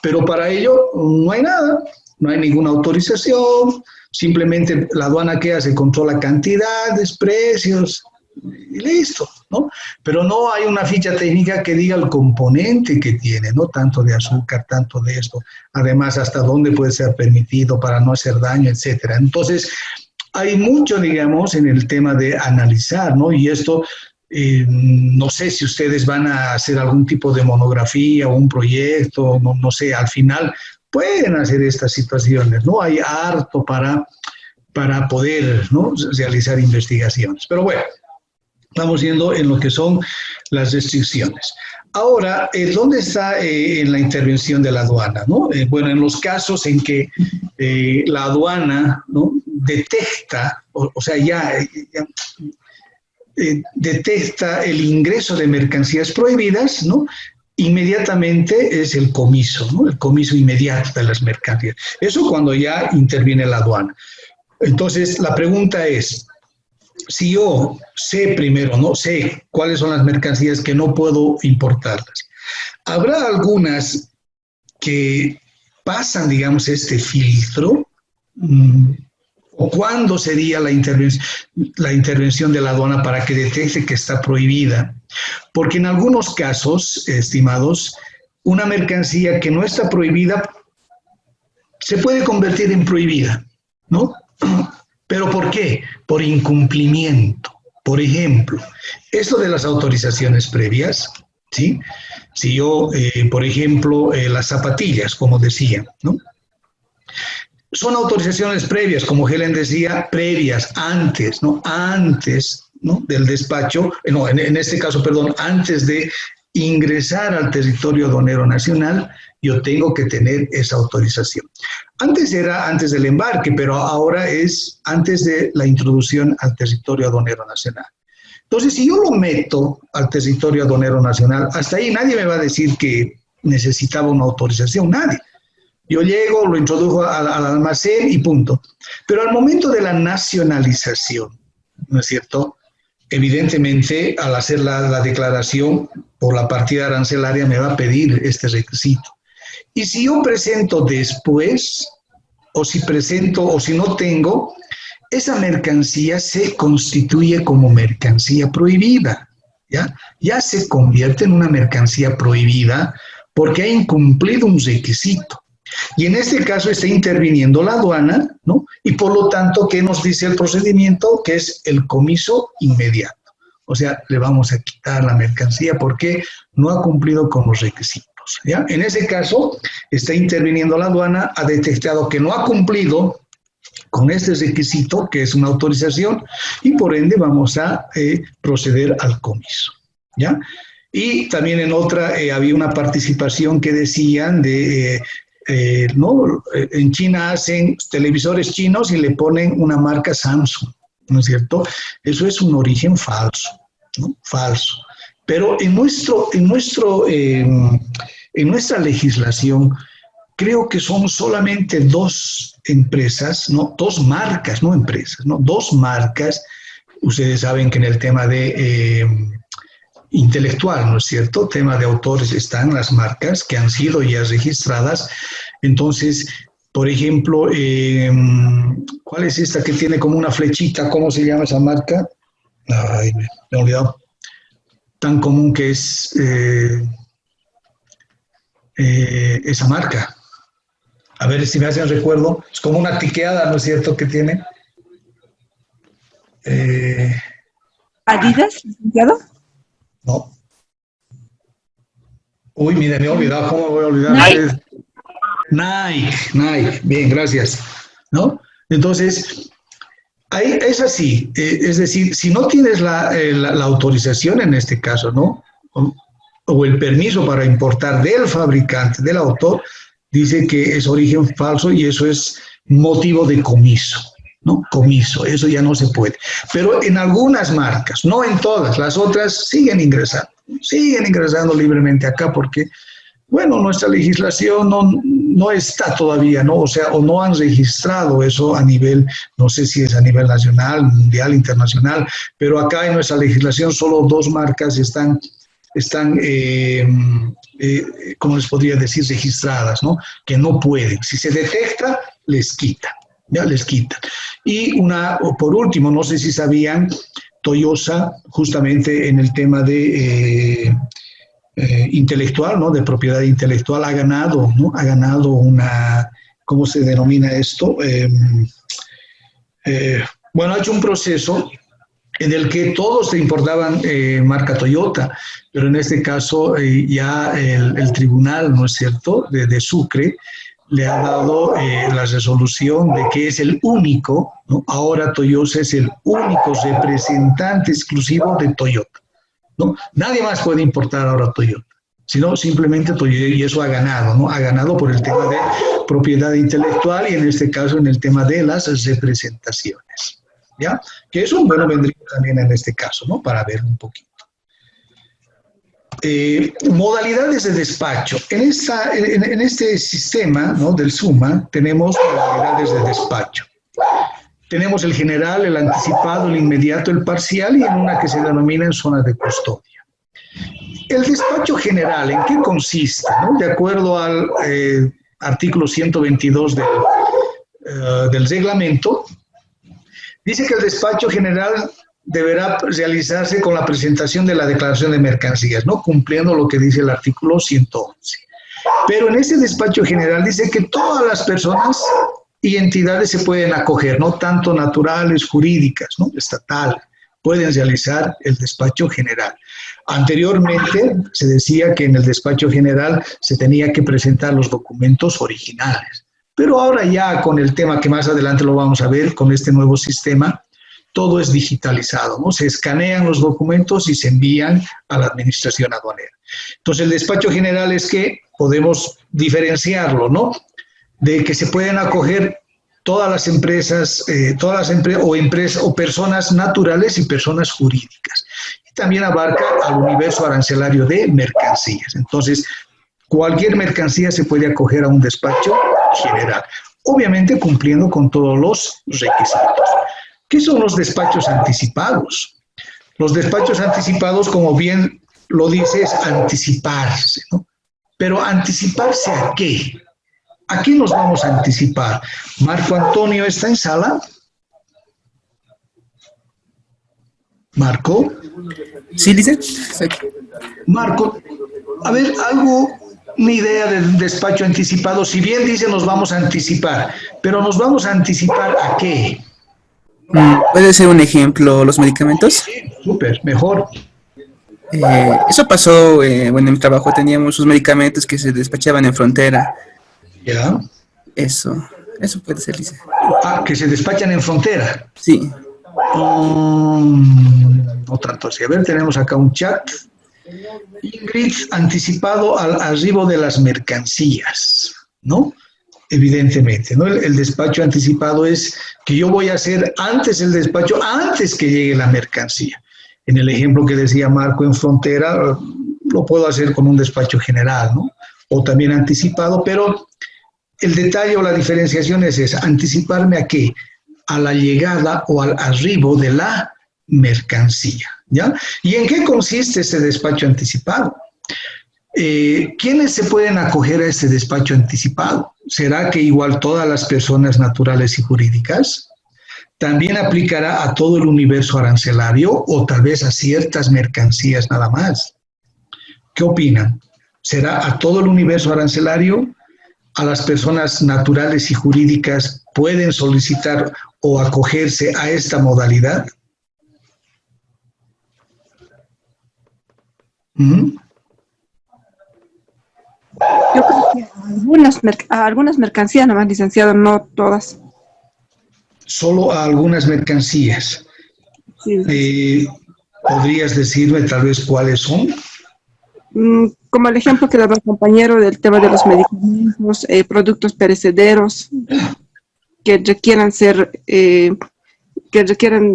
Pero para ello no hay nada, no hay ninguna autorización, simplemente la aduana que hace controla cantidades, precios, y listo, ¿no? Pero no hay una ficha técnica que diga el componente que tiene, ¿no? Tanto de azúcar, tanto de esto, además hasta dónde puede ser permitido para no hacer daño, etcétera. Entonces, hay mucho, digamos, en el tema de analizar, ¿no? Y esto, no sé si ustedes van a hacer algún tipo de monografía o un proyecto, no sé, al final pueden hacer estas situaciones, ¿no? Hay harto para poder, ¿no?, realizar investigaciones. Pero bueno, vamos viendo en lo que son las restricciones. Ahora, ¿dónde está en la intervención de la aduana, ¿no? Bueno, en los casos en que la aduana, ¿no?, detecta, o sea, detecta el ingreso de mercancías prohibidas, ¿no?, inmediatamente es el comiso, ¿no?, el comiso inmediato de las mercancías. Eso cuando ya interviene la aduana. Entonces, la pregunta es, si yo sé primero, no sé cuáles son las mercancías que no puedo importarlas, ¿habrá algunas que pasan, digamos, este filtro? ¿O cuándo sería la intervención de la aduana para que detecte que está prohibida? Porque en algunos casos, estimados, una mercancía que no está prohibida se puede convertir en prohibida, ¿no? ¿Pero por qué? Por incumplimiento. Por ejemplo, esto de las autorizaciones previas, ¿sí? Si yo, por ejemplo, las zapatillas, como decía, ¿no?, son autorizaciones previas, como Helen decía, previas, antes, ¿no? Antes, ¿no?, del despacho, no, en este caso, perdón, antes de ingresar al territorio aduanero nacional, yo tengo que tener esa autorización. Antes era antes del embarque, pero ahora es antes de la introducción al territorio aduanero nacional. Entonces, si yo lo meto al territorio aduanero nacional, hasta ahí nadie me va a decir que necesitaba una autorización, nadie. Yo llego, lo introdujo al almacén y punto. Pero al momento de la nacionalización, ¿no es cierto?, evidentemente, al hacer la declaración por la partida arancelaria me va a pedir este requisito. Y si yo presento después, o si presento, o si no tengo, esa mercancía se constituye como mercancía prohibida, ¿ya? Ya se convierte en una mercancía prohibida porque ha incumplido un requisito. Y en este caso está interviniendo la aduana, ¿no? Y por lo tanto, ¿qué nos dice el procedimiento? Que es el comiso inmediato. O sea, le vamos a quitar la mercancía porque no ha cumplido con los requisitos, ¿ya? En ese caso, está interviniendo la aduana, ha detectado que no ha cumplido con este requisito, que es una autorización, y por ende vamos a proceder al comiso, ¿ya? Y también en otra había una participación que decían de... no, en China hacen televisores chinos y le ponen una marca Samsung, ¿no es cierto? Eso es un origen falso, ¿no? Falso. Pero en nuestra legislación creo que son solamente 2 empresas, no, 2 marcas, no empresas, no, 2 marcas. Ustedes saben que en el tema de intelectual, ¿no es cierto? Tema de autores están las marcas que han sido ya registradas. Entonces, por ejemplo, ¿cuál es esta que tiene como una flechita? ¿Cómo se llama esa marca? Ay, me he olvidado. Tan común que es esa marca. A ver si me hacen recuerdo. Es como una tiqueada, ¿no es cierto? Que tiene. ¿Adidas, licenciado? No. Uy, mire, me he olvidado. ¿Cómo voy a olvidar? Nike. Bien, gracias. ¿No? Entonces, es así. Es decir, si no tienes la autorización en este caso, ¿no? O el permiso para importar del fabricante, del autor, dice que es origen falso y eso es motivo de comiso, ¿no? Comiso, eso ya no se puede. Pero en algunas marcas, no en todas, las otras siguen ingresando libremente acá porque, bueno, nuestra legislación no está todavía, ¿no? O sea, o no han registrado eso a nivel, no sé si es a nivel nacional, mundial, internacional, pero acá en nuestra legislación solo 2 marcas están ¿cómo les podría decir? Registradas, ¿no? Que no pueden. Si se detecta, les quitan. Ya les quitan. Y por último, no sé si sabían, Toyosa, justamente en el tema de intelectual, ¿no? De propiedad intelectual, ha ganado, ¿no? Ha ganado una, ¿cómo se denomina esto? Bueno, ha hecho un proceso en el que todos te importaban marca Toyota, pero en este caso ya el tribunal, ¿no es cierto?, de Sucre, le ha dado la resolución de que es el único, ¿no? Ahora Toyosa es el único representante exclusivo de Toyota, ¿no? Nadie más puede importar ahora Toyota, sino simplemente Toyota, y eso ha ganado, ¿no? Ha ganado por el tema de propiedad intelectual y en este caso en el tema de las representaciones. ¿Ya? Que eso, bueno, vendría también en este caso, ¿no? Para ver un poquito. Modalidades de despacho. En este sistema, ¿no? Del SUMA tenemos modalidades de despacho. Tenemos el general, el anticipado, el inmediato, el parcial y en una que se denomina en zona de custodia. El despacho general, ¿en qué consiste? ¿No? De acuerdo al artículo 122 del reglamento, dice que el despacho general deberá realizarse con la presentación de la declaración de mercancías, ¿no? Cumpliendo lo que dice el artículo 111. Pero en este despacho general dice que todas las personas y entidades se pueden acoger, ¿no? Tanto naturales, jurídicas, ¿no? Estatal, pueden realizar el despacho general. Anteriormente se decía que en el despacho general se tenía que presentar los documentos originales. Pero ahora ya con el tema que más adelante lo vamos a ver, con este nuevo sistema, todo es digitalizado, ¿no? Se escanean los documentos y se envían a la administración aduanera. Entonces el despacho general es que podemos diferenciarlo, ¿no? De que se pueden acoger todas las empresas, o personas naturales y personas jurídicas. Y también abarca al universo arancelario de mercancías. Entonces, cualquier mercancía se puede acoger a un despacho general, obviamente cumpliendo con todos los requisitos. ¿Qué son los despachos anticipados? Los despachos anticipados, como bien lo dice, es anticiparse, ¿no? Pero ¿anticiparse a qué? ¿A qué nos vamos a anticipar? ¿Marco Antonio está en sala? ¿Marco? Sí, dice. Marco, a ver, una idea del despacho anticipado, si bien dice nos vamos a anticipar, pero ¿nos vamos a anticipar a qué? ¿Puede ser un ejemplo los medicamentos? Sí, súper, mejor. Eso pasó, bueno, en mi trabajo teníamos sus medicamentos que se despachaban en frontera. ¿Ya? Eso puede ser, dice. Ah, que se despachan en frontera. Sí. No tanto así. A ver, tenemos acá un chat. Ingrid, anticipado al arribo de las mercancías, ¿no? Evidentemente, ¿no? El despacho anticipado es que yo voy a hacer antes el despacho, antes que llegue la mercancía. En el ejemplo que decía Marco en frontera, lo puedo hacer con un despacho general, ¿no? O también anticipado, pero el detalle o la diferenciación es esa, anticiparme a qué, a la llegada o al arribo de la mercancía, ¿ya? ¿Y en qué consiste ese despacho anticipado? ¿Quiénes se pueden acoger a este despacho anticipado? ¿Será que igual todas las personas naturales y jurídicas? ¿También aplicará a todo el universo arancelario o tal vez a ciertas mercancías nada más? ¿Qué opinan? ¿Será a todo el universo arancelario? ¿A las personas naturales y jurídicas pueden solicitar o acogerse a esta modalidad? Yo creo que a algunas mercancías nomás, licenciado, no todas. Solo a algunas mercancías. Sí. ¿Podrías decirme tal vez cuáles son? Como el ejemplo que daba el compañero del tema de los medicamentos, productos perecederos que requieran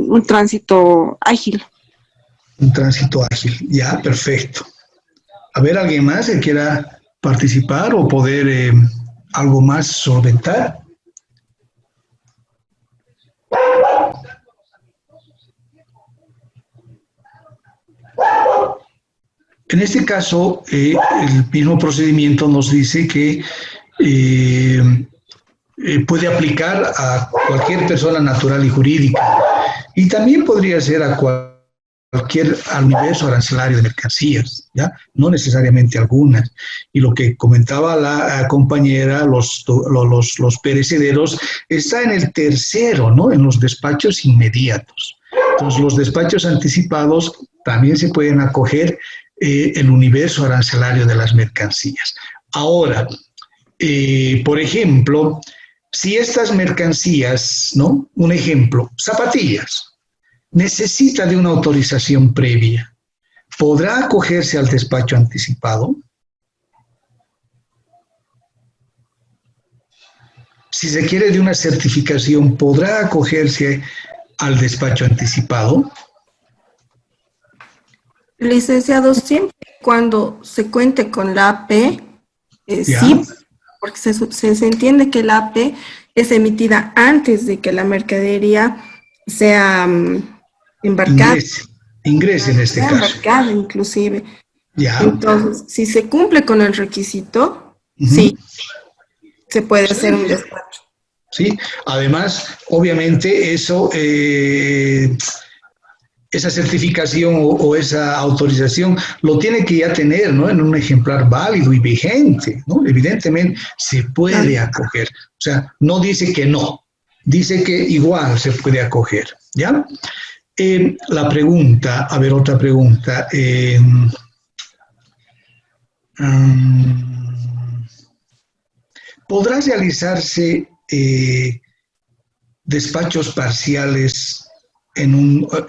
un tránsito ágil. Un tránsito ágil, ya, perfecto. A ver, ¿alguien más que quiera participar o poder algo más solventar? En este caso, el mismo procedimiento nos dice que puede aplicar a cualquier persona natural y jurídica y también podría ser a al universo arancelario de mercancías, ¿ya? No necesariamente algunas. Y lo que comentaba la compañera, los perecederos, está en el tercero, ¿no? En los despachos inmediatos. Entonces, los despachos anticipados también se pueden acoger el universo arancelario de las mercancías. Ahora, por ejemplo, si estas mercancías, ¿no? Un ejemplo, zapatillas, necesita de una autorización previa, ¿podrá acogerse al despacho anticipado? Si se quiere de una certificación, ¿podrá acogerse al despacho anticipado? Licenciado, siempre y cuando se cuente con la AP, sí, porque se entiende que la AP es emitida antes de que la mercadería sea embarcada. Ingrese en este caso. Embarcada inclusive. Ya. Entonces, si se cumple con el requisito, sí, se puede hacer un despacho. Sí, además, obviamente eso, esa certificación o esa autorización lo tiene que ya tener, ¿no? En un ejemplar válido y vigente, ¿no? Evidentemente se puede acoger. O sea, no dice que no, dice que igual se puede acoger, ¿ya? La pregunta, a ver, otra pregunta. ¿Podrá realizarse despachos parciales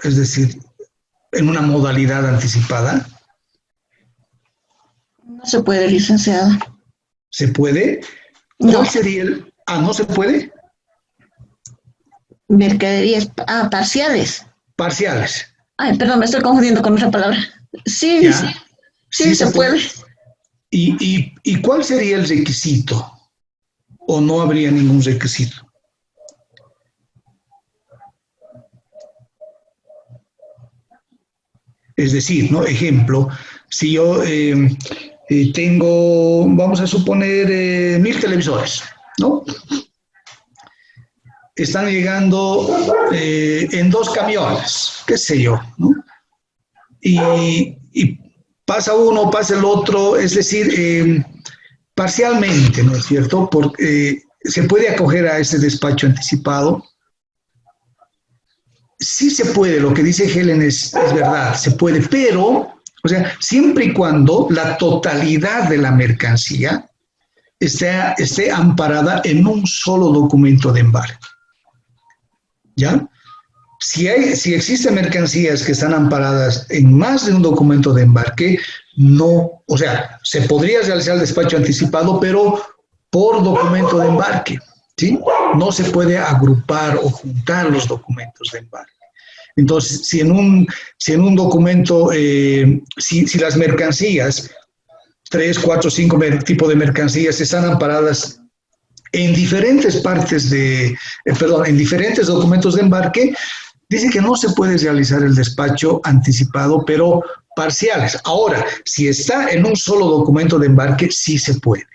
es decir, en una modalidad anticipada? No se puede, licenciado. ¿Se puede? No. ¿Cuál sería el...? ¿No se puede? Mercaderías parciales. Parciales. Ay, perdón, me estoy confundiendo con otra palabra. Sí, sí se puede. ¿Y cuál sería el requisito? ¿O no habría ningún requisito? Es decir, ¿no? Ejemplo, si yo tengo, vamos a suponer, 1000 televisores, ¿no? Están llegando en 2 camiones, qué sé yo, ¿no? Y pasa uno, pasa el otro, es decir, parcialmente, ¿no es cierto? Porque se puede acoger a ese despacho anticipado. Sí se puede, lo que dice Helen es verdad, se puede, pero, o sea, siempre y cuando la totalidad de la mercancía esté amparada en un solo documento de embarque. ¿Ya? Si existen mercancías que están amparadas en más de un documento de embarque, no, o sea, se podría realizar el despacho anticipado, pero por documento de embarque, ¿sí? No se puede agrupar o juntar los documentos de embarque. Entonces, si en un documento, si las mercancías, 3, 4, 5 tipos de mercancías están amparadas en diferentes partes en diferentes documentos de embarque, dice que no se puede realizar el despacho anticipado, pero parciales. Ahora, si está en un solo documento de embarque, sí se puede,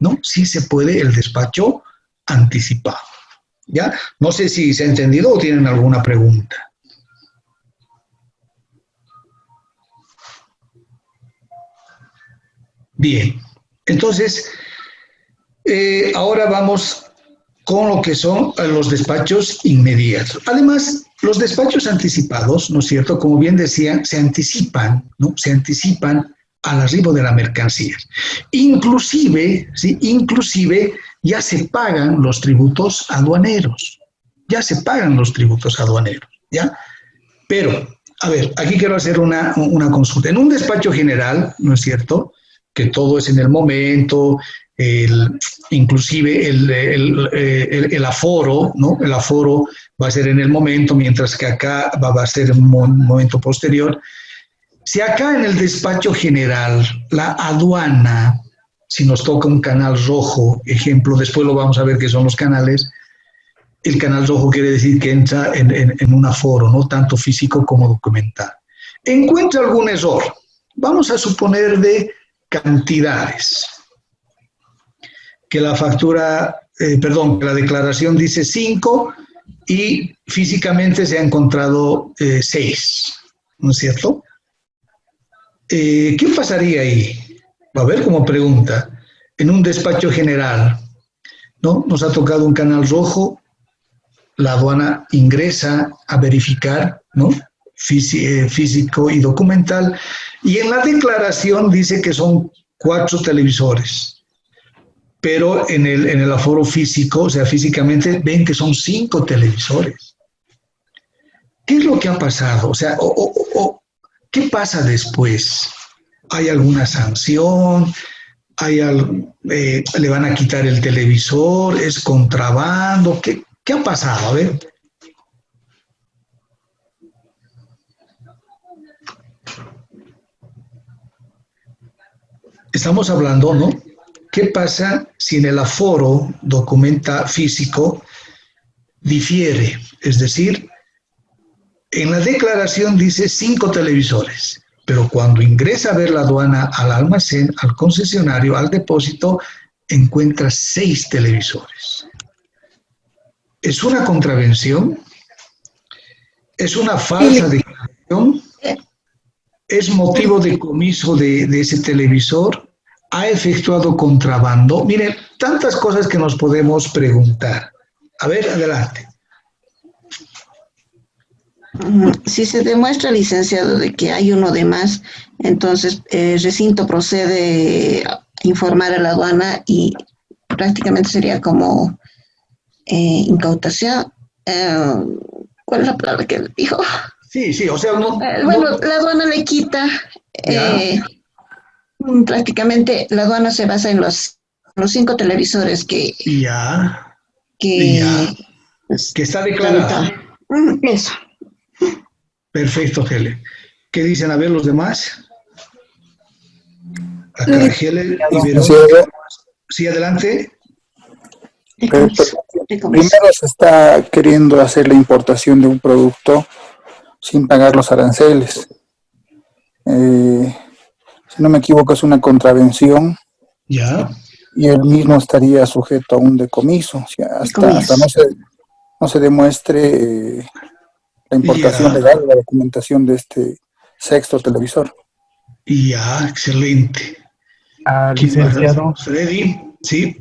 ¿no? Sí se puede el despacho anticipado. ¿Ya? No sé si se ha entendido o tienen alguna pregunta. Bien, entonces, ahora vamos con lo que son los despachos inmediatos. Además, los despachos anticipados, ¿no es cierto? Como bien decía, se anticipan, ¿no? Se anticipan al arribo de la mercancía. Inclusive, ¿sí? Inclusive ya se pagan los tributos aduaneros. Ya se pagan los tributos aduaneros, ¿ya? Pero, a ver, aquí quiero hacer una consulta. En un despacho general, ¿no es cierto?, que todo es en el momento, inclusive el aforo, ¿no? El aforo va a ser en el momento, mientras que acá va a ser en un momento posterior. Si acá en el despacho general, la aduana, si nos toca un canal rojo, ejemplo, después lo vamos a ver qué son los canales, el canal rojo quiere decir que entra en un aforo, ¿no? Tanto físico como documental. Encuentra algún error. Vamos a suponer de cantidades. Que la factura, que la declaración dice 5 y físicamente se ha encontrado 6, ¿no es cierto? ¿Qué pasaría ahí? A ver, como pregunta, en un despacho general, ¿no? Nos ha tocado un canal rojo, la aduana ingresa a verificar, ¿no? Físico y documental, y en la declaración dice que son 4 televisores, pero en el aforo físico, o sea, físicamente ven que son 5 televisores. ¿Qué es lo que ha pasado? O sea, ¿qué pasa después? ¿Hay alguna sanción? ¿Le van a quitar el televisor? ¿Es contrabando? ¿Qué ha pasado? A ver. Estamos hablando, ¿no? ¿Qué pasa si en el aforo documenta físico difiere? Es decir, en la declaración dice 5 televisores, pero cuando ingresa a ver la aduana al almacén, al concesionario, al depósito, encuentra 6 televisores. ¿Es una contravención? ¿Es una falsa declaración? ¿Es motivo de comiso de ese televisor? ¿Ha efectuado contrabando? Miren, tantas cosas que nos podemos preguntar. A ver, adelante. Si se demuestra, licenciado, de que hay uno de más, entonces el recinto procede a informar a la aduana y prácticamente sería como incautación. ¿Cuál es la palabra que dijo? Sí, o sea, bueno, la aduana le quita, prácticamente la aduana se basa en los 5 televisores que está declarado. Eso. Perfecto, Helen. ¿Qué dicen? A ver los demás. Acá, Helen y Verónica. Sí, adelante. Primero se está queriendo hacer la importación de un producto sin pagar los aranceles. Si no me equivoco, es una contravención. Ya. Y él mismo estaría sujeto a un decomiso. O sea, hasta no se demuestre la importación legal de la documentación de este 6º televisor. Ya, excelente. Licenciado, Freddy, sí.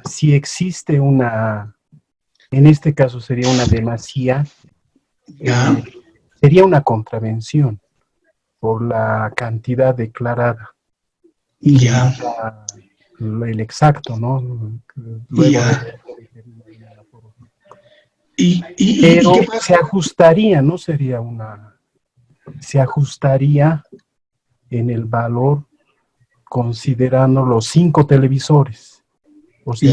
Si existe en este caso sería una demasía, sería una contravención por la cantidad declarada. Ya. El exacto, ¿no? Luego pero se ajustaría, no sería se ajustaría en el valor considerando los 5 televisores. O sea,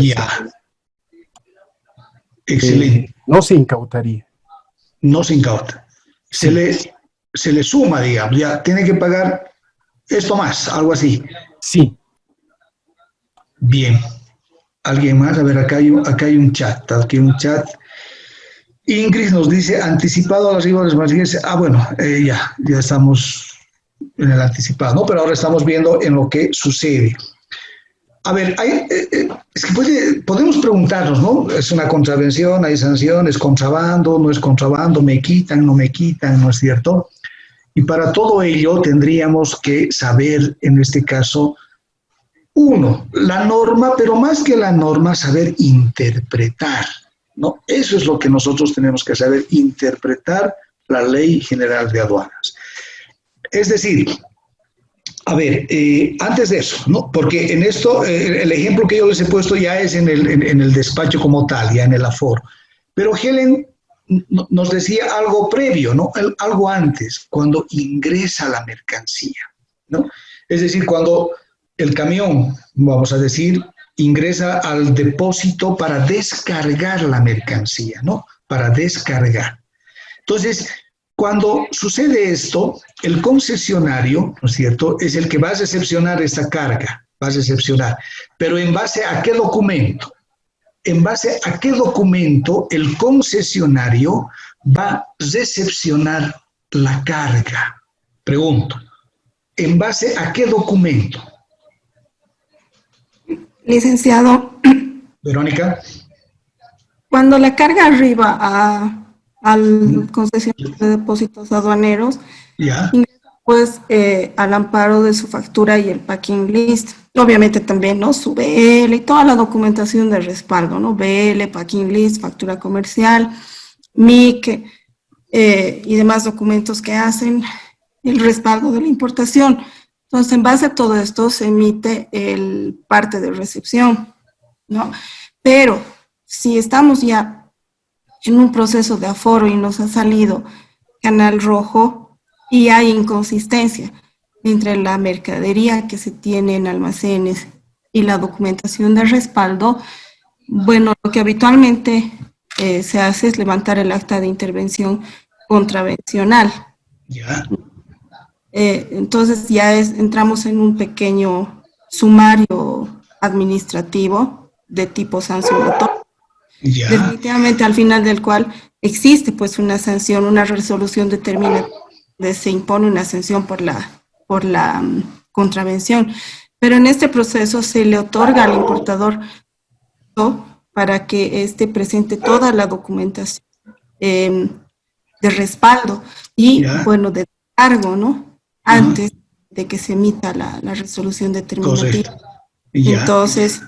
excelente. No se incautaría. No se incauta. Se le suma, digamos, ya tiene que pagar esto más, algo así. Sí. Bien. ¿Alguien más? A ver, acá hay un chat. Aquí hay un chat. Ingrid nos dice, anticipado a las rivales más. Bueno, ya estamos en el anticipado, ¿no? Pero ahora estamos viendo en lo que sucede. A ver, es que podemos preguntarnos, ¿no? Es una contravención, hay sanción, es contrabando, no es contrabando, me quitan, no me quitan, ¿no es cierto? Y para todo ello tendríamos que saber, en este caso, uno, la norma, pero más que la norma, saber interpretar, ¿no? Eso es lo que nosotros tenemos que saber, interpretar la Ley General de Aduanas. Es decir, a ver, antes de eso, ¿no? Porque en esto, el ejemplo que yo les he puesto ya es en el despacho como tal, ya en el aforo. Pero Helen nos decía algo previo, ¿no? Algo antes, cuando ingresa la mercancía, ¿no? Es decir, cuando el camión, vamos a decir, ingresa al depósito para descargar la mercancía, ¿no? Para descargar. Entonces, cuando sucede esto, el concesionario, ¿no es cierto?, es el que va a recepcionar esa carga, va a recepcionar. Pero ¿en base a qué documento? ¿En base a qué documento el concesionario va a recepcionar la carga? Pregunto. ¿En base a qué documento? Licenciado. Verónica. Cuando la carga arriba al concesionario de depósitos aduaneros, ¿Ya? Pues al amparo de su factura y el packing list. Obviamente también, ¿no? Su BL y toda la documentación de respaldo, ¿no? BL, packing list, factura comercial, MIC y demás documentos que hacen el respaldo de la importación. Entonces, en base a todo esto se emite el parte de recepción, ¿no? Pero si estamos ya en un proceso de aforo y nos ha salido canal rojo y hay inconsistencia entre la mercadería que se tiene en almacenes y la documentación de respaldo, bueno, lo que habitualmente se hace es levantar el acta de intervención contravencional. Ya. Entonces ya entramos en un pequeño sumario administrativo de tipo sancionatorio. Ya. Definitivamente al final del cual existe pues una sanción, una resolución determinada donde se impone una sanción por la contravención. Pero en este proceso se le otorga al importador para que éste presente toda la documentación de respaldo y, bueno, de cargo, ¿no? Antes de que se emita la resolución determinativa. Entonces,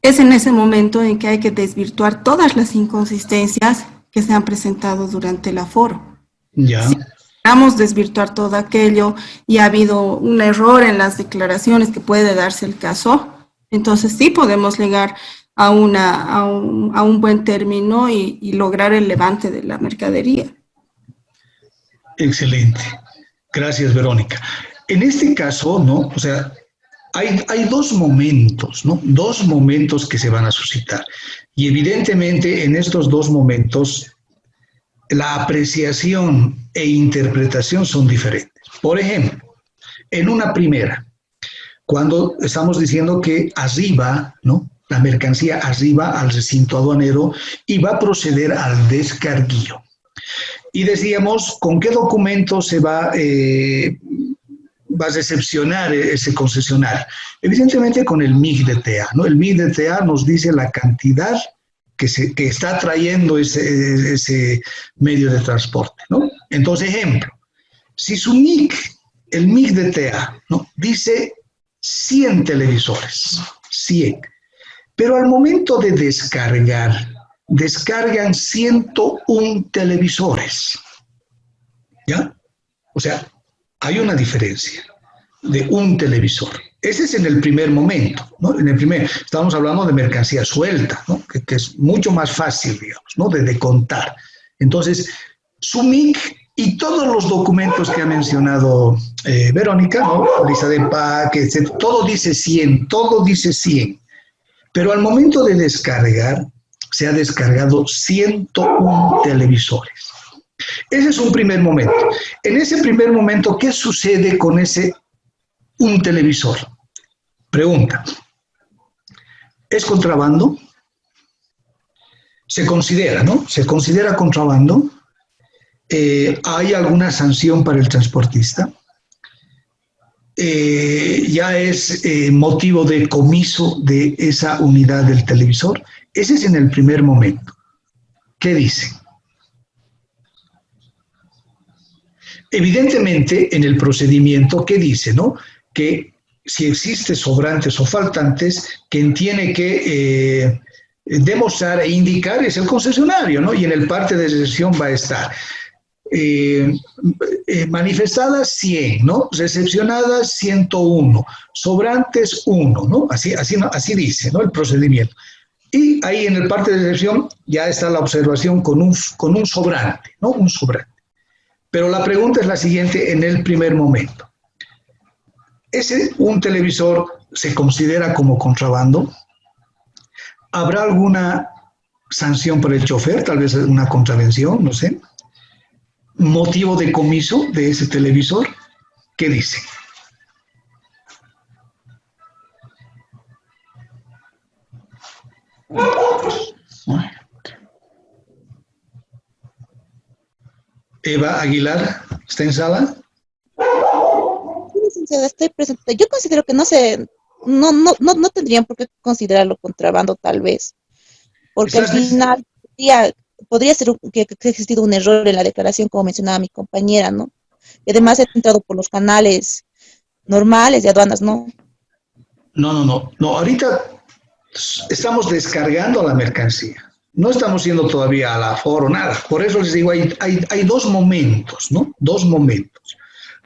es en ese momento en que hay que desvirtuar todas las inconsistencias que se han presentado durante el aforo. Ya. Si logramos desvirtuar todo aquello y ha habido un error en las declaraciones que puede darse el caso, entonces sí podemos llegar a un buen término y lograr el levante de la mercadería. Excelente. Gracias, Verónica. En este caso, ¿no? O sea, hay dos momentos, ¿no? Dos momentos que se van a suscitar. Y evidentemente en estos dos momentos la apreciación e interpretación son diferentes. Por ejemplo, en una primera, cuando estamos diciendo que arriba, ¿no? La mercancía arriba al recinto aduanero y va a proceder al descarguillo. Y decíamos, ¿con qué documento se va a recepcionar ese concesionario? Evidentemente con el MIG de TA, ¿no? El MIG de TA nos dice la cantidad que está trayendo ese medio de transporte, ¿no? Entonces, ejemplo, si su MIG, el MIG de TA, ¿no? Dice 100 televisores, 100, pero al momento de descargan 101 televisores, ¿ya? O sea, hay una diferencia de un televisor. Ese es en el primer momento, ¿no? Estamos hablando de mercancía suelta, ¿no? Que es mucho más fácil, digamos, ¿no? De contar. Entonces, su MIC y todos los documentos que ha mencionado Verónica, ¿no? Lista de empaque, etc., todo dice 100, pero al momento de descargar, se ha descargado 101 televisores. Ese es un primer momento. En ese primer momento, ¿qué sucede con ese un televisor? Pregunta. ¿Es contrabando? Se considera, ¿no? Se considera contrabando. ¿Hay alguna sanción para el transportista? Ya es motivo de comiso de esa unidad del televisor. Ese es en el primer momento. ¿Qué dice? Evidentemente, en el procedimiento, ¿qué dice, no? Que si existe sobrantes o faltantes, quien tiene que demostrar e indicar es el concesionario, ¿no? Y en el parte de recepción va a estar manifestadas 100, ¿no? Recepcionadas 101, sobrantes 1, ¿no? Así dice, ¿no? El procedimiento. Y ahí en el parte de recepción ya está la observación con un sobrante, ¿no? Un sobrante. Pero la pregunta es la siguiente en el primer momento. ¿Un televisor se considera como contrabando? ¿Habrá alguna sanción para el chofer? Tal vez una contravención, no sé. ¿Motivo de comiso de ese televisor? ¿Qué dice? Eva Aguilar, ¿está en sala? Sí, licenciada, estoy presente. Yo considero que no tendrían por qué considerarlo contrabando, tal vez, porque al final podría ser que ha existido un error en la declaración, como mencionaba mi compañera, ¿no? Y además he entrado por los canales normales de aduanas, ¿no? No. Ahorita estamos descargando la mercancía. No estamos yendo todavía al aforo, nada. Por eso les digo, hay dos momentos, ¿no? Dos momentos.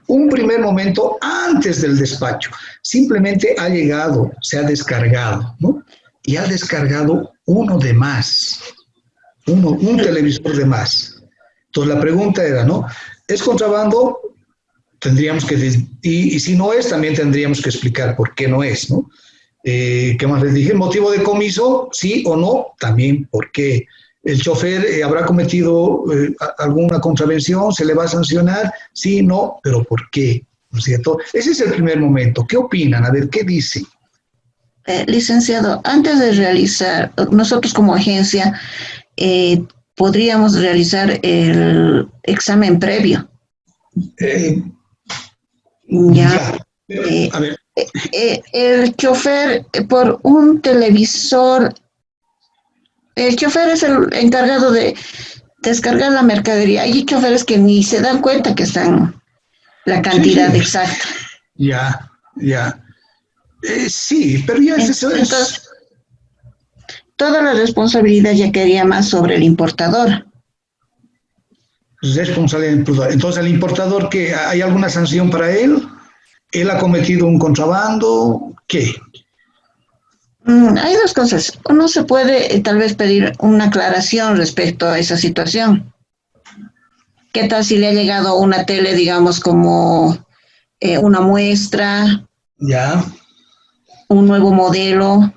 Un primer momento antes del despacho. Simplemente ha llegado, se ha descargado, ¿no? Y ha descargado uno de más. Un televisor de más. Entonces la pregunta era, ¿no? ¿Es contrabando? Tendríamos que, y si no es, también tendríamos que explicar por qué no es, ¿no? ¿Qué más les dije? ¿Motivo de comiso? Sí o no, también por qué. ¿El chofer habrá cometido alguna contravención? ¿Se le va a sancionar? Sí, no, pero ¿por qué? ¿No es cierto? Ese es el primer momento. ¿Qué opinan? A ver, ¿qué dicen? Licenciado, antes de realizar, nosotros como agencia podríamos realizar el examen previo. A ver. El chofer por un televisor, el chofer es el encargado de descargar la mercadería. Hay choferes que ni se dan cuenta que están la cantidad exacta. Ya. Sí, pero ya entonces, toda la responsabilidad ya quedaría más sobre el importador. Responsabilidad del importador. Entonces, ¿el importador qué? ¿Hay alguna sanción para él? ¿Él ha cometido un contrabando? ¿Qué? Hay dos cosas. Uno se puede tal vez pedir una aclaración respecto a esa situación. ¿Qué tal si le ha llegado una tele, digamos, como una muestra? Ya. Un nuevo modelo.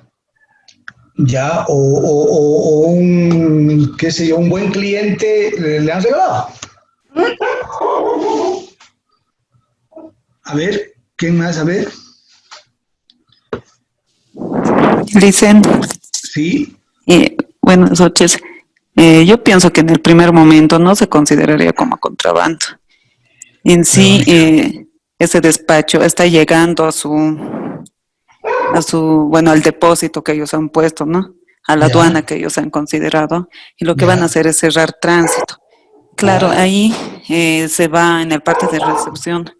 Ya, o un, qué sé yo, un buen cliente le han regalado. A ver, ¿quién más? A ver. Licen. Sí. Buenas noches. Yo pienso que en el primer momento no se consideraría como contrabando. En sí, ese despacho está llegando al depósito que ellos han puesto, ¿no? A la aduana que ellos han considerado, y lo que van a hacer es cerrar tránsito. Claro, ahí se va en el parte de recepción,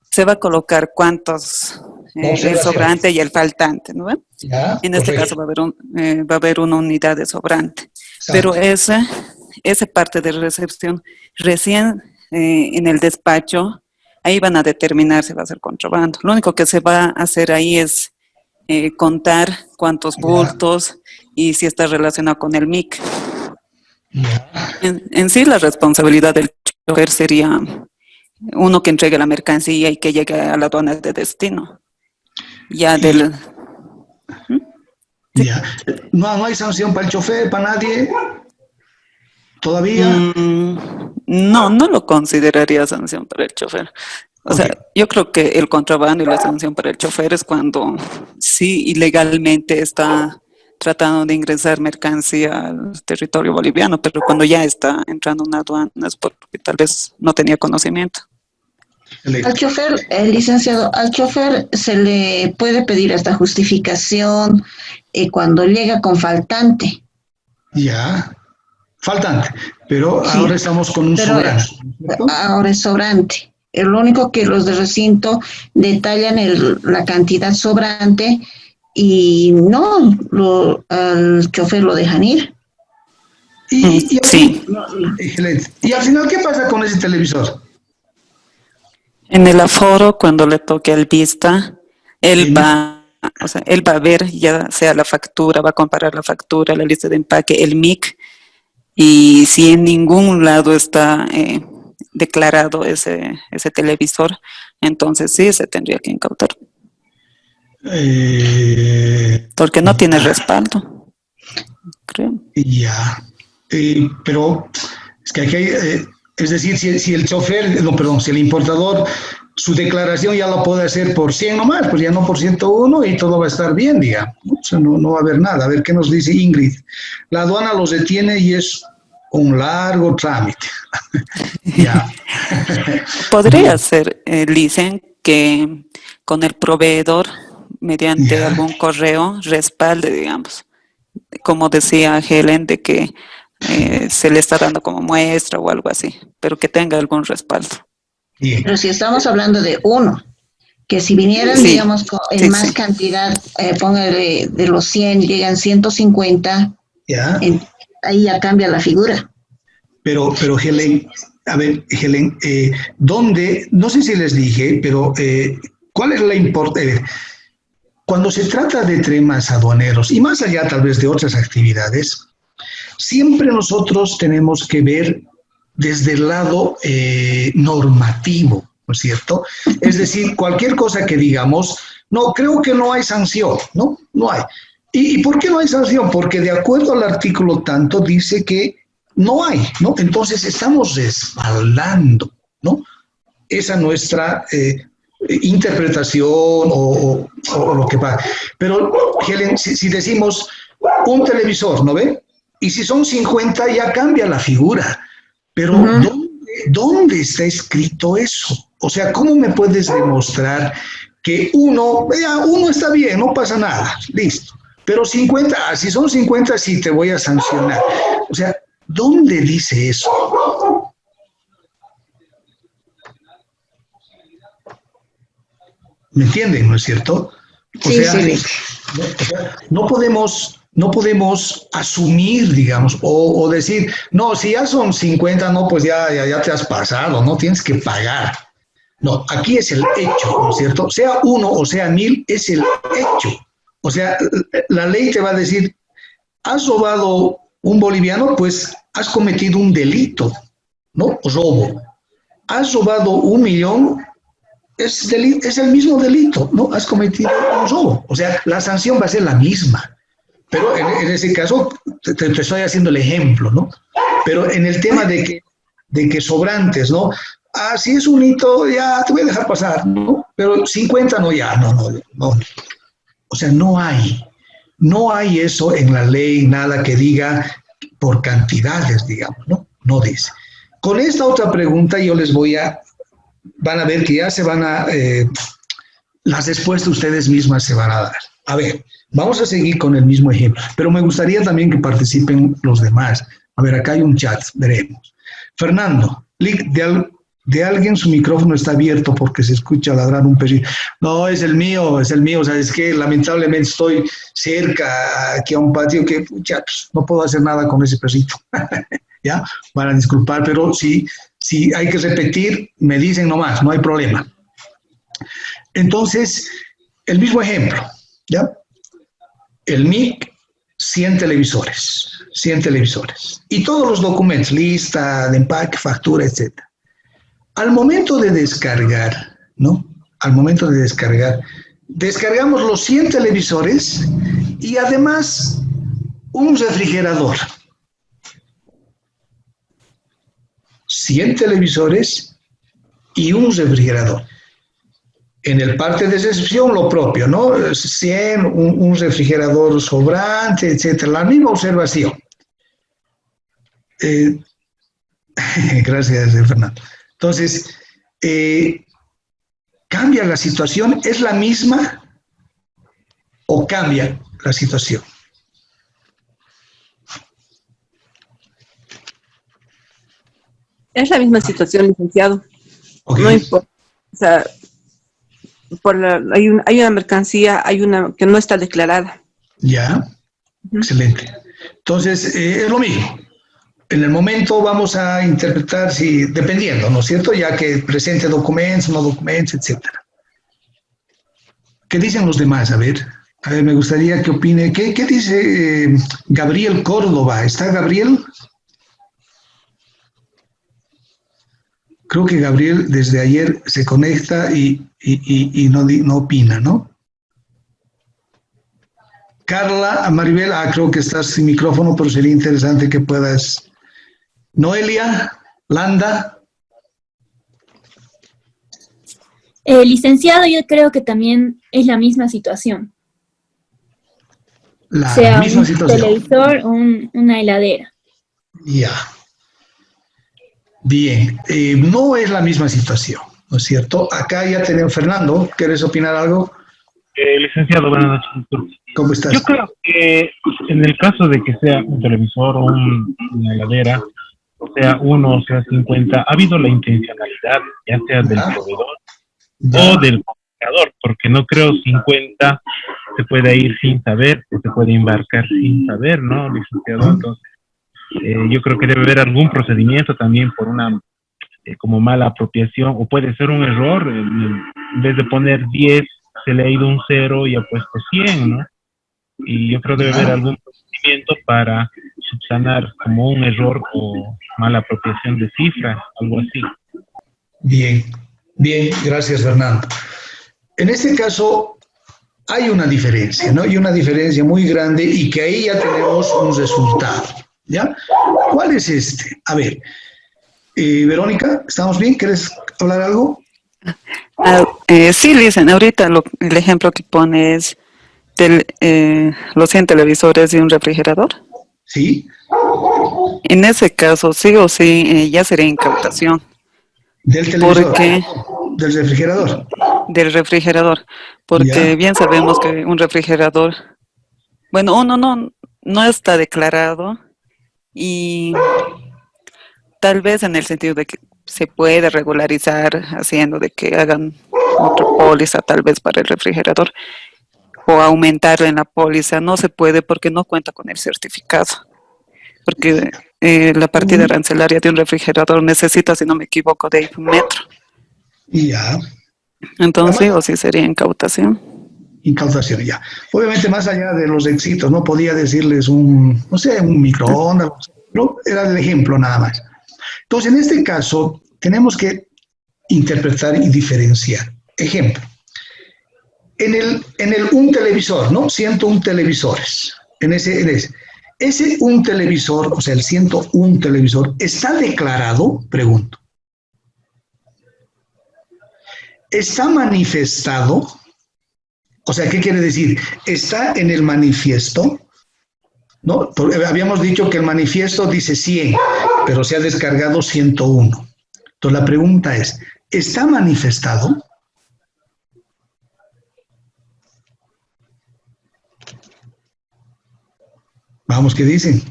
se va a colocar cuántos, el sobrante y el faltante, ¿no? En este caso va a haber una unidad de sobrante. Pero esa parte de recepción, recién en el despacho, ahí van a determinar si va a ser contrabando. Lo único que se va a hacer ahí es contar cuántos bultos y si está relacionado con el MIC. En sí, la responsabilidad del chofer sería uno que entregue la mercancía y que llegue a la aduana de destino. No hay sanción para el chofer, para nadie. ¿Todavía? No lo consideraría sanción para el chofer. O sea, yo creo que el contrabando y la sanción para el chofer es cuando sí ilegalmente está tratando de ingresar mercancía al territorio boliviano, pero cuando ya está entrando una aduana es porque tal vez no tenía conocimiento. Al chofer, licenciado, al chofer se le puede pedir esta justificación cuando llega con faltante. Ya, faltante, pero sí, ahora estamos con un sobrante. Ahora es sobrante. Lo único que los de recinto detallan la cantidad sobrante y no, al chofer lo dejan ir. Sí. Excelente. ¿Y al final qué pasa con ese televisor? En el aforo, cuando le toque al vista, él va a ver ya sea la factura, va a comparar la factura, la lista de empaque, el MIC, y si en ningún lado está declarado ese televisor, entonces sí se tendría que incautar. Porque no tiene respaldo, creo. Ya, pero es que aquí hay, es decir, si el chofer, no, perdón, si el importador, su declaración ya la puede hacer por 100 nomás, pues ya no por 101 y todo va a estar bien, digamos. O sea, no va a haber nada. A ver qué nos dice Ingrid. La aduana los detiene y es un largo trámite. Ya. Podría ser, Licen, que con el proveedor, mediante algún correo, respalde, digamos. Como decía Helen, de que se le está dando como muestra o algo así, pero que tenga algún respaldo. Pero si estamos hablando de uno, que si vinieran, digamos, en más cantidad, póngale de los 100, llegan 150, ahí ya cambia la figura. Pero Helen, a ver, Helen, ¿dónde? No sé si les dije, pero ¿cuál es la importancia? Cuando se trata de temas aduaneros, y más allá tal vez de otras actividades, siempre nosotros tenemos que ver desde el lado normativo, ¿no es cierto? Es decir, cualquier cosa que digamos, no, creo que no hay sanción, ¿no? No hay. ¿Y por qué no hay sanción? Porque de acuerdo al artículo tanto dice que no hay, ¿no? Entonces estamos respaldando, ¿no? Esa nuestra interpretación o lo que pasa. Pero, Helen, si decimos un televisor, ¿no ve? Y si son 50 ya cambia la figura. Pero ¿dónde está escrito eso? O sea, ¿cómo me puedes demostrar que uno está bien, no pasa nada, listo? Pero 50, si son 50 sí te voy a sancionar. O sea, ¿dónde dice eso? ¿Me entienden, no es cierto? No podemos asumir, digamos, o decir, no, si ya son 50, no, pues ya te has pasado, no tienes que pagar. No, aquí es el hecho, ¿no es cierto? Sea 1 o sea 1000, es el hecho. O sea, la ley te va a decir, has robado un boliviano, pues has cometido un delito, ¿no? Robo. Has robado 1 millón, es el mismo delito, ¿no? Has cometido un robo. O sea, la sanción va a ser la misma. Pero en ese caso, te estoy haciendo el ejemplo, ¿no? Pero en el tema de que sobrantes, ¿no? Ah, si es un hito, ya te voy a dejar pasar, ¿no? Pero 50 no, ya, no. O sea, no hay eso en la ley, nada que diga por cantidades, digamos, ¿no? No dice. Con esta otra pregunta yo les van a ver que ya se van a, las respuestas ustedes mismas se van a dar. A ver, vamos a seguir con el mismo ejemplo, pero me gustaría también que participen los demás. A ver, acá hay un chat, veremos. Fernando, de alguien su micrófono está abierto porque se escucha ladrar un perrito. No, es el mío, o sea, es que lamentablemente estoy cerca aquí a un patio que, pucha, pues, no puedo hacer nada con ese perrito. ¿Ya? Van a disculpar, pero si hay que repetir, me dicen nomás, no hay problema. Entonces, el mismo ejemplo, ¿ya? El MIC, 100 televisores. Y todos los documentos, lista de empaque, factura, etc. Al momento de descargar, ¿no? Descargamos los 100 televisores y además un refrigerador. 100 televisores y un refrigerador. En el parte de recepción lo propio, ¿no? 100, un refrigerador sobrante, etcétera. La misma observación. Gracias, Fernando. Entonces, ¿cambia la situación? ¿Es la misma o cambia la situación? Es la misma situación, licenciado. Okay. No importa. O sea, hay una mercancía, hay una que no está declarada. Ya, excelente. Entonces, es lo mismo. En el momento vamos a interpretar si, dependiendo, ¿no es cierto? Ya que presente documentos, no documentos, etcétera. ¿Qué dicen los demás? A ver, me gustaría que opine. ¿Qué dice Gabriel Córdoba? ¿Está Gabriel? Creo que Gabriel desde ayer se conecta y no opina, ¿no? Carla, Maribel, creo que estás sin micrófono, pero sería interesante que puedas. Noelia, Landa. Licenciado, yo creo que también es la misma situación. La misma situación. Un televisor o una heladera. Ya. Bien, no es la misma situación, ¿no es cierto? Acá ya tenemos, Fernando, ¿quieres opinar algo? Licenciado, buenas noches. ¿Cómo estás? Yo creo que en el caso de que sea un televisor o una heladera, o sea 1 o sea 50, ha habido la intencionalidad, ya sea del proveedor o del comprador, porque no creo 50 se puede ir sin saber, o se puede embarcar sin saber, ¿no, licenciado? Entonces, yo creo que debe haber algún procedimiento también por una como mala apropiación, o puede ser un error, en vez de poner 10, se le ha ido un 0 y ha puesto 100, ¿no? Y yo creo que debe haber algún procedimiento para subsanar como un error o mala apropiación de cifras, algo así. Bien, gracias, Fernando. En este caso hay una diferencia, ¿no? Y una diferencia muy grande y que ahí ya tenemos un resultado, ¿ya? ¿Cuál es este? A ver, Verónica, ¿estamos bien? ¿Quieres hablar algo? Sí, dicen, ahorita el ejemplo que pones los 100 televisores y un refrigerador. Sí. En ese caso, sí o sí, ya sería incautación. ¿Del televisor? ¿Del refrigerador? Del refrigerador, porque bien sabemos que un refrigerador, bueno, uno no está declarado y tal vez en el sentido de que se puede regularizar haciendo de que hagan otra póliza tal vez para el refrigerador o aumentarle en la póliza. No se puede porque no cuenta con el certificado. Porque la partida arancelaria de un refrigerador necesita, si no me equivoco, de metro. Ya. Entonces, o sí sería incautación. Incautación, ya. Obviamente, más allá de los éxitos, no podía decirles un microondas, no, era el ejemplo nada más. Entonces, en este caso, tenemos que interpretar y diferenciar. Ejemplo, en el un televisor, ¿no? 101 televisores. En ese un televisor, o sea, el 101 televisor, ¿está declarado? Pregunto. ¿Está manifestado? O sea, ¿qué quiere decir? ¿Está en el manifiesto? ¿No? Habíamos dicho que el manifiesto dice 100, pero se ha descargado 101. Entonces la pregunta es, ¿está manifestado? Vamos, ¿qué dicen?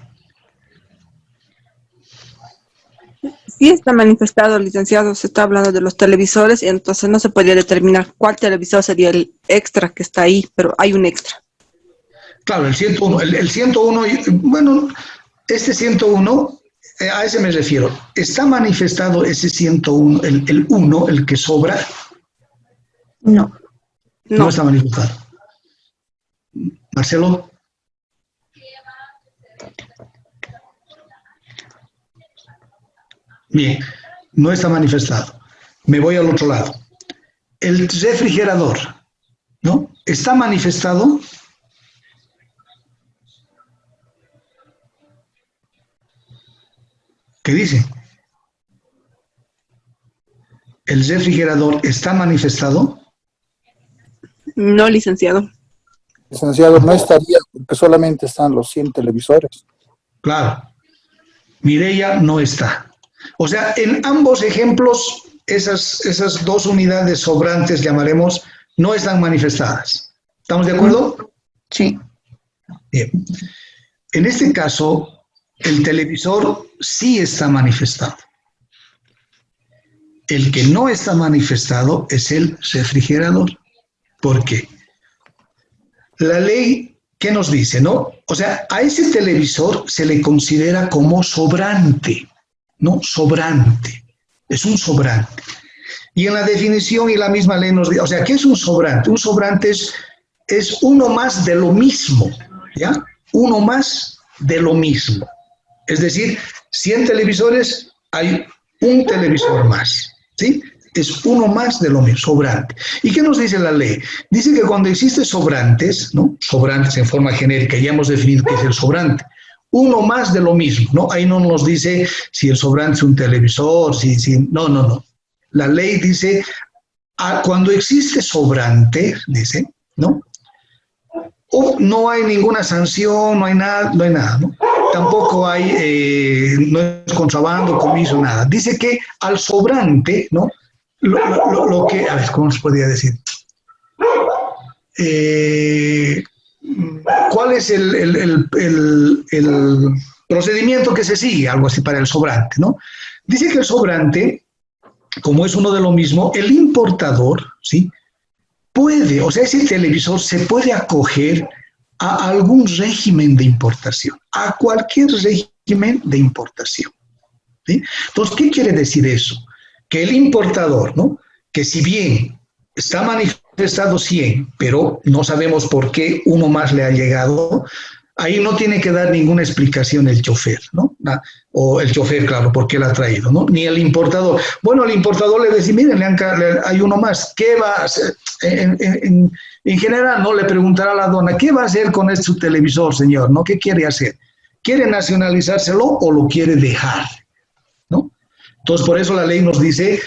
Sí está manifestado, licenciado, se está hablando de los televisores y entonces no se podría determinar cuál televisor sería el extra que está ahí, pero hay un extra. Claro, el 101, el 101, bueno, este 101, a ese me refiero. ¿Está manifestado ese 101, el 1, el que sobra? No. No está manifestado. Marcelo. Bien, no está manifestado. Me voy al otro lado. El refrigerador, ¿no? ¿Está manifestado? ¿Qué dice? ¿El refrigerador está manifestado? No, licenciado. Licenciado, no estaría, porque solamente están los 100 televisores. Claro. Mireya no está. O sea, en ambos ejemplos, esas dos unidades sobrantes, llamaremos, no están manifestadas. ¿Estamos de acuerdo? Sí. Bien. En este caso, el televisor sí está manifestado. El que no está manifestado es el refrigerador. ¿Por qué? La ley, ¿qué nos dice, no? O sea, a ese televisor se le considera como sobrante, ¿no? Sobrante. Es un sobrante. Y en la definición y la misma ley nos dice, o sea, ¿qué es un sobrante? Un sobrante es uno más de lo mismo, ¿ya? Uno más de lo mismo. Es decir, 100 televisores, hay un televisor más, ¿sí? Es uno más de lo mismo, sobrante. ¿Y qué nos dice la ley? Dice que cuando existen sobrantes, ¿no? Sobrantes en forma genérica, ya hemos definido qué es el sobrante. Uno más de lo mismo, ¿no? Ahí no nos dice si el sobrante es un televisor, no. La ley dice, cuando existe sobrante, dice, ¿no? No hay ninguna sanción, no hay nada, ¿no? Tampoco hay, no es contrabando, comiso, nada. Dice que al sobrante, ¿no? Lo que, a ver, ¿cómo se podría decir? ¿Cuál es el procedimiento que se sigue? Algo así para el sobrante, ¿no? Dice que el sobrante, como es uno de lo mismo, el importador, ¿sí? Puede, o sea, ese televisor se puede acoger a algún régimen de importación, a cualquier régimen de importación, ¿sí? Entonces, ¿qué quiere decir eso? Que el importador, ¿no? Que si bien está manifestado 100, pero no sabemos por qué uno más le ha llegado, ahí no tiene que dar ninguna explicación el chofer, ¿no? O el chofer, claro, por qué la ha traído, ¿no? Ni el importador. Bueno, el importador le dice, miren, hay uno más, ¿qué va a hacer? En general, no le preguntará a la aduana, ¿qué va a hacer con este televisor, señor? ¿No? ¿Qué quiere hacer? ¿Quiere nacionalizárselo o lo quiere dejar? ¿No? Entonces, por eso la ley nos dice,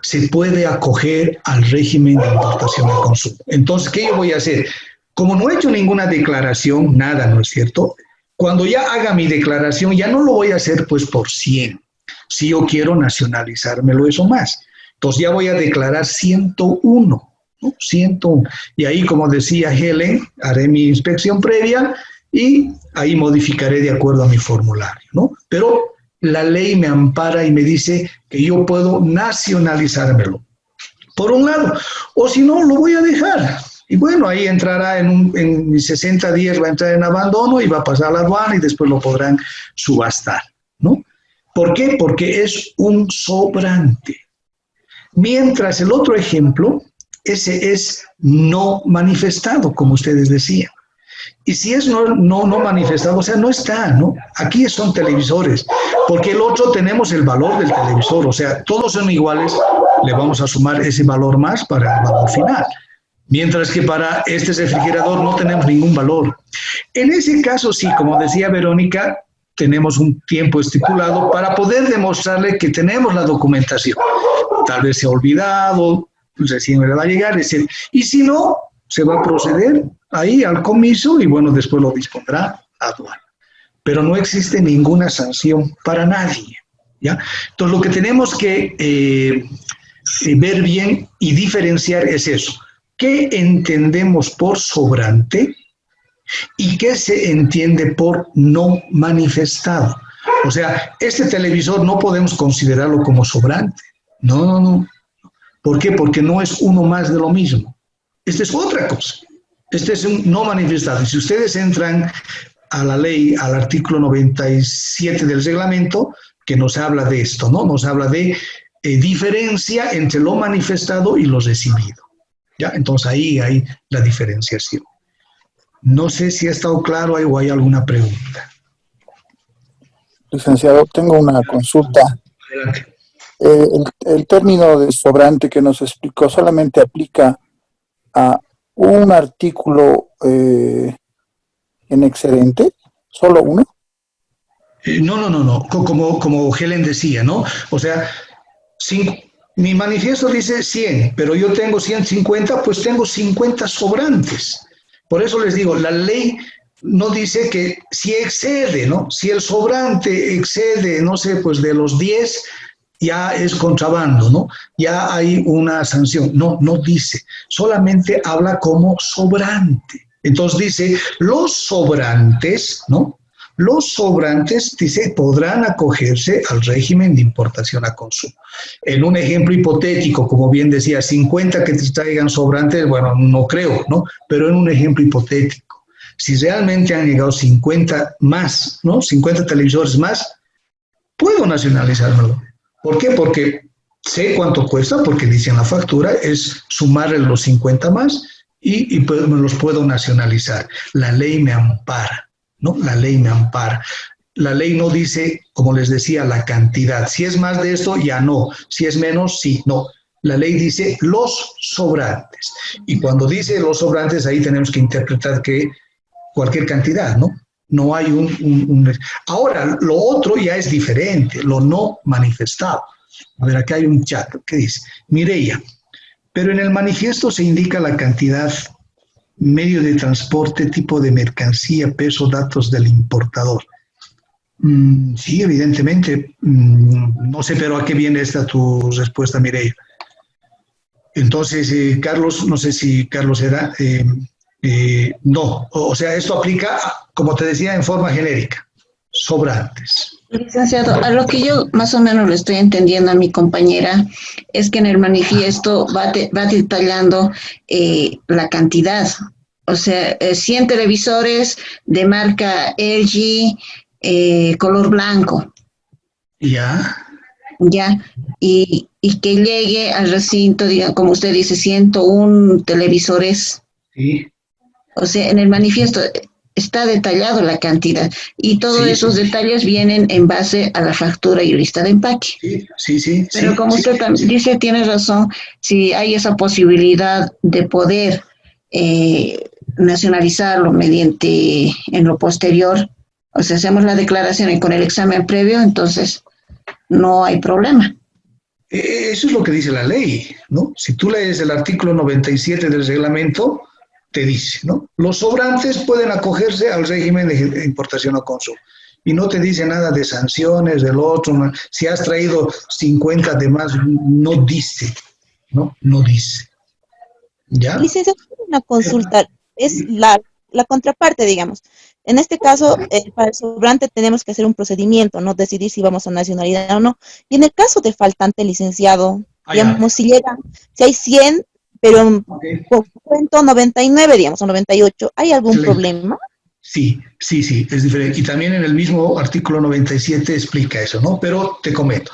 se puede acoger al régimen de importación y consumo. Entonces, ¿qué yo voy a hacer? Como no he hecho ninguna declaración, nada, ¿no es cierto? Cuando ya haga mi declaración, ya no lo voy a hacer pues por 100. Si yo quiero nacionalizármelo, eso más. Entonces ya voy a declarar 101, ¿no? 101. Y ahí, como decía Helen, haré mi inspección previa y ahí modificaré de acuerdo a mi formulario, ¿no? Pero la ley me ampara y me dice que yo puedo nacionalizármelo, por un lado. O si no, lo voy a dejar. Y bueno, ahí entrará en 60 días, va a entrar en abandono y va a pasar a la aduana y después lo podrán subastar, ¿no? ¿Por qué? Porque es un sobrante. Mientras el otro ejemplo, ese es no manifestado, como ustedes decían. Y si es no manifestado, o sea, no está, ¿no? Aquí son televisores, porque el otro tenemos el valor del televisor, o sea, todos son iguales, le vamos a sumar ese valor más para el valor final. Mientras que para este refrigerador no tenemos ningún valor. En ese caso, sí, como decía Verónica, tenemos un tiempo estipulado para poder demostrarle que tenemos la documentación. Tal vez se ha olvidado, recién le va a llegar, etc. Y si no, se va a proceder ahí al comiso y bueno, después lo dispondrá aduana. Pero no existe ninguna sanción para nadie, ¿ya? Entonces, lo que tenemos que ver bien y diferenciar es eso. ¿Qué entendemos por sobrante y qué se entiende por no manifestado? O sea, este televisor no podemos considerarlo como sobrante. No. ¿Por qué? Porque no es uno más de lo mismo. Este es otra cosa. Este es un no manifestado. Y si ustedes entran a la ley, al artículo 97 del reglamento, que nos habla de esto, ¿no? Nos habla de diferencia entre lo manifestado y lo recibido. ¿Ya? Entonces ahí hay la diferenciación. No sé si ha estado claro o hay alguna pregunta. Licenciado, tengo una consulta. Adelante. El término de sobrante que nos explicó solamente aplica a un artículo en excedente, ¿solo uno? No. Como Helen decía, ¿no? O sea, mi manifiesto dice 100, pero yo tengo 150, pues tengo 50 sobrantes. Por eso les digo, la ley no dice que si excede, ¿no? Si el sobrante excede, no sé, pues de los 10, ya es contrabando, ¿no? Ya hay una sanción. No, no dice, solamente habla como sobrante. Entonces dice, los sobrantes, ¿no? Los sobrantes, dice, podrán acogerse al régimen de importación a consumo. En un ejemplo hipotético, como bien decía, 50 que te traigan sobrantes, bueno, no creo, ¿no? Pero en un ejemplo hipotético, si realmente han llegado 50 más, ¿no? 50 televisores más, puedo nacionalizármelo. ¿Por qué? Porque sé cuánto cuesta, porque dice en la factura, es sumarle los 50 más y pues me los puedo nacionalizar. La ley me ampara, ¿no? La ley me ampara. La ley no dice, como les decía, la cantidad. Si es más de esto, ya no. Si es menos, sí, no. La ley dice los sobrantes. Y cuando dice los sobrantes, ahí tenemos que interpretar que cualquier cantidad, ¿no? No hay Ahora, lo otro ya es diferente, lo no manifestado. A ver, acá hay un chat que dice, Mireia, pero en el manifiesto se indica la cantidad, medio de transporte, tipo de mercancía, peso, datos del importador. Sí, evidentemente. No sé, pero ¿a qué viene esta tu respuesta, Mireia? Entonces, Carlos, no sé si Carlos era... no, o sea, esto aplica, como te decía, en forma genérica, sobrantes. Licenciado, a lo que yo más o menos le estoy entendiendo a mi compañera es que en el manifiesto va detallando la cantidad, o sea, 100 televisores de marca LG, color blanco. Ya. Ya, y que llegue al recinto, diga, como usted dice, 101 televisores. Sí. O sea, en el manifiesto está detallado la cantidad y todos esos detalles vienen en base a la factura y lista de empaque. Sí. Pero como usted dice, tiene razón, si hay esa posibilidad de poder nacionalizarlo mediante en lo posterior, o sea, hacemos la declaración y con el examen previo, entonces no hay problema. Eso es lo que dice la ley, ¿no? Si tú lees el artículo 97 del reglamento, te dice, ¿no? Los sobrantes pueden acogerse al régimen de importación o consumo. Y no te dice nada de sanciones, del otro. ¿No? Si has traído 50 de más, no dice, ¿no? No dice. ¿Ya? Licenciado, una consulta. Es la contraparte, digamos. En este caso, para el sobrante tenemos que hacer un procedimiento, ¿no? Decidir si vamos a nacionalidad o no. Y en el caso del faltante, licenciado, digamos, si hay 100, pero por cuento 99, digamos, o 98, ¿hay algún problema? Sí, es diferente. Y también en el mismo artículo 97 explica eso, ¿no? Pero te comento.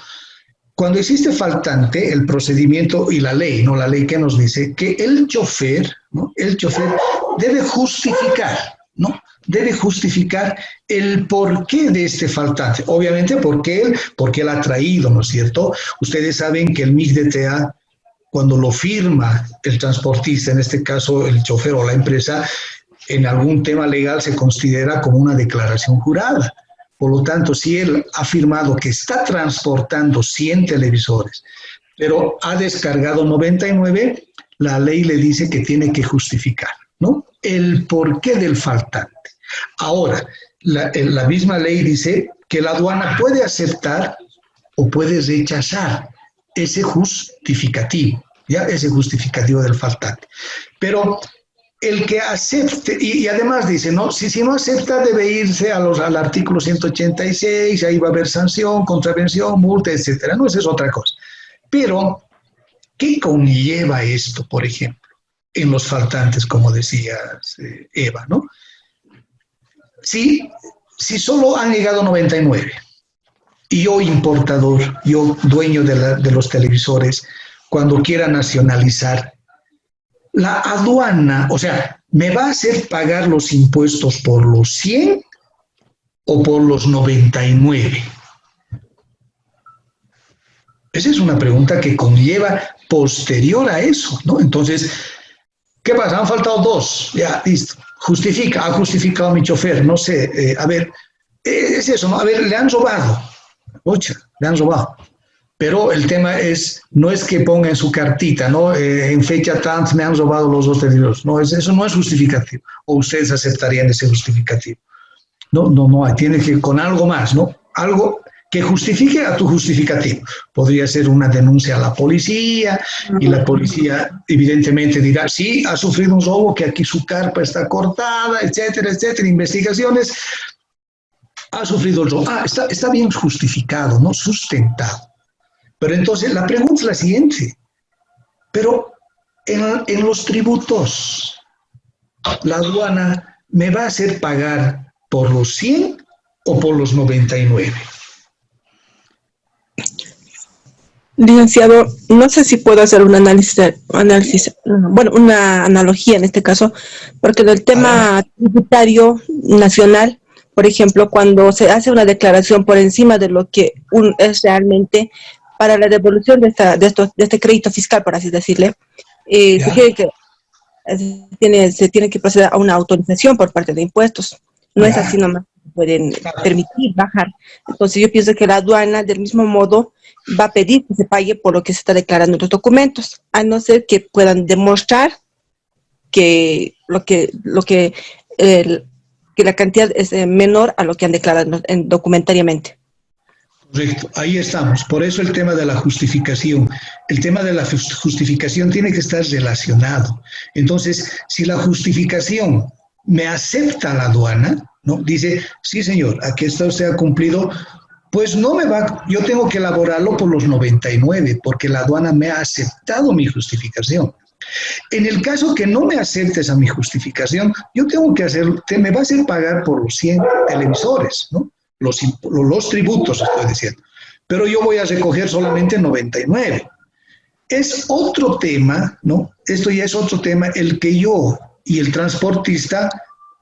Cuando existe faltante, el procedimiento y la ley, ¿no? La ley que nos dice que el chofer, ¿no? El chofer debe justificar, ¿no? Debe justificar el porqué de este faltante. Obviamente porque él ha traído, ¿no es cierto? Ustedes saben que el MIGDTA, cuando lo firma el transportista, en este caso el chofer o la empresa, en algún tema legal se considera como una declaración jurada. Por lo tanto, si él ha firmado que está transportando 100 televisores, pero ha descargado 99, la ley le dice que tiene que justificar, ¿no? El porqué del faltante. Ahora, la misma ley dice que la aduana puede aceptar o puede rechazar ese justificativo, ¿ya? Ese justificativo del faltante. Pero el que acepte, y además dice, ¿no? Si no acepta, debe irse al artículo 186, ahí va a haber sanción, contravención, multa, etcétera. No, esa es otra cosa. Pero, ¿qué conlleva esto, por ejemplo, en los faltantes, como decías, Eva, ¿no? Si solo han llegado 99, y yo importador, yo dueño de los televisores, cuando quiera nacionalizar, la aduana, o sea, ¿me va a hacer pagar los impuestos por los 100 o por los 99? Esa es una pregunta que conlleva posterior a eso, ¿no? Entonces, ¿qué pasa? Han faltado 2, ya, listo. Ha justificado mi chofer, no sé, a ver, es eso, ¿no? A ver, le han robado, le han robado. Pero el tema no es que ponga en su cartita, ¿no? En fecha tanto me han robado los 2 televisores. No, eso no es justificativo. O ustedes aceptarían ese justificativo. No, tiene que con algo más, ¿no? Algo que justifique a tu justificativo. Podría ser una denuncia a la policía y la policía evidentemente dirá, sí, ha sufrido un robo, que aquí su carpa está cortada, etcétera, etcétera, investigaciones, ha sufrido el robo. Está bien justificado, ¿no? Sustentado. Pero entonces la pregunta es la siguiente, pero en los tributos, ¿la aduana me va a hacer pagar por los 100 o por los 99? Licenciado, no sé si puedo hacer un análisis, bueno, una analogía en este caso, porque del tema tributario nacional, por ejemplo, cuando se hace una declaración por encima de lo que es realmente para la devolución de este crédito fiscal, por así decirle, se tiene que proceder a una autorización por parte de impuestos. No es así nomás, pueden permitir bajar. Entonces yo pienso que la aduana del mismo modo va a pedir que se pague por lo que se está declarando en los documentos, a no ser que puedan demostrar que la cantidad es menor a lo que han declarado documentariamente. Correcto, ahí estamos. Por eso el tema de la justificación. El tema de la justificación tiene que estar relacionado. Entonces, si la justificación me acepta la aduana, ¿no? Dice, sí señor, aquí está, usted ha cumplido, pues no me va, yo tengo que elaborarlo por los 99, porque la aduana me ha aceptado mi justificación. En el caso que no me aceptes a mi justificación, yo tengo que me va a hacer pagar por los 100 televisores, ¿no? Los tributos, estoy diciendo. Pero yo voy a recoger solamente 99. Es otro tema, ¿no? Esto ya es otro tema, el que yo y el transportista,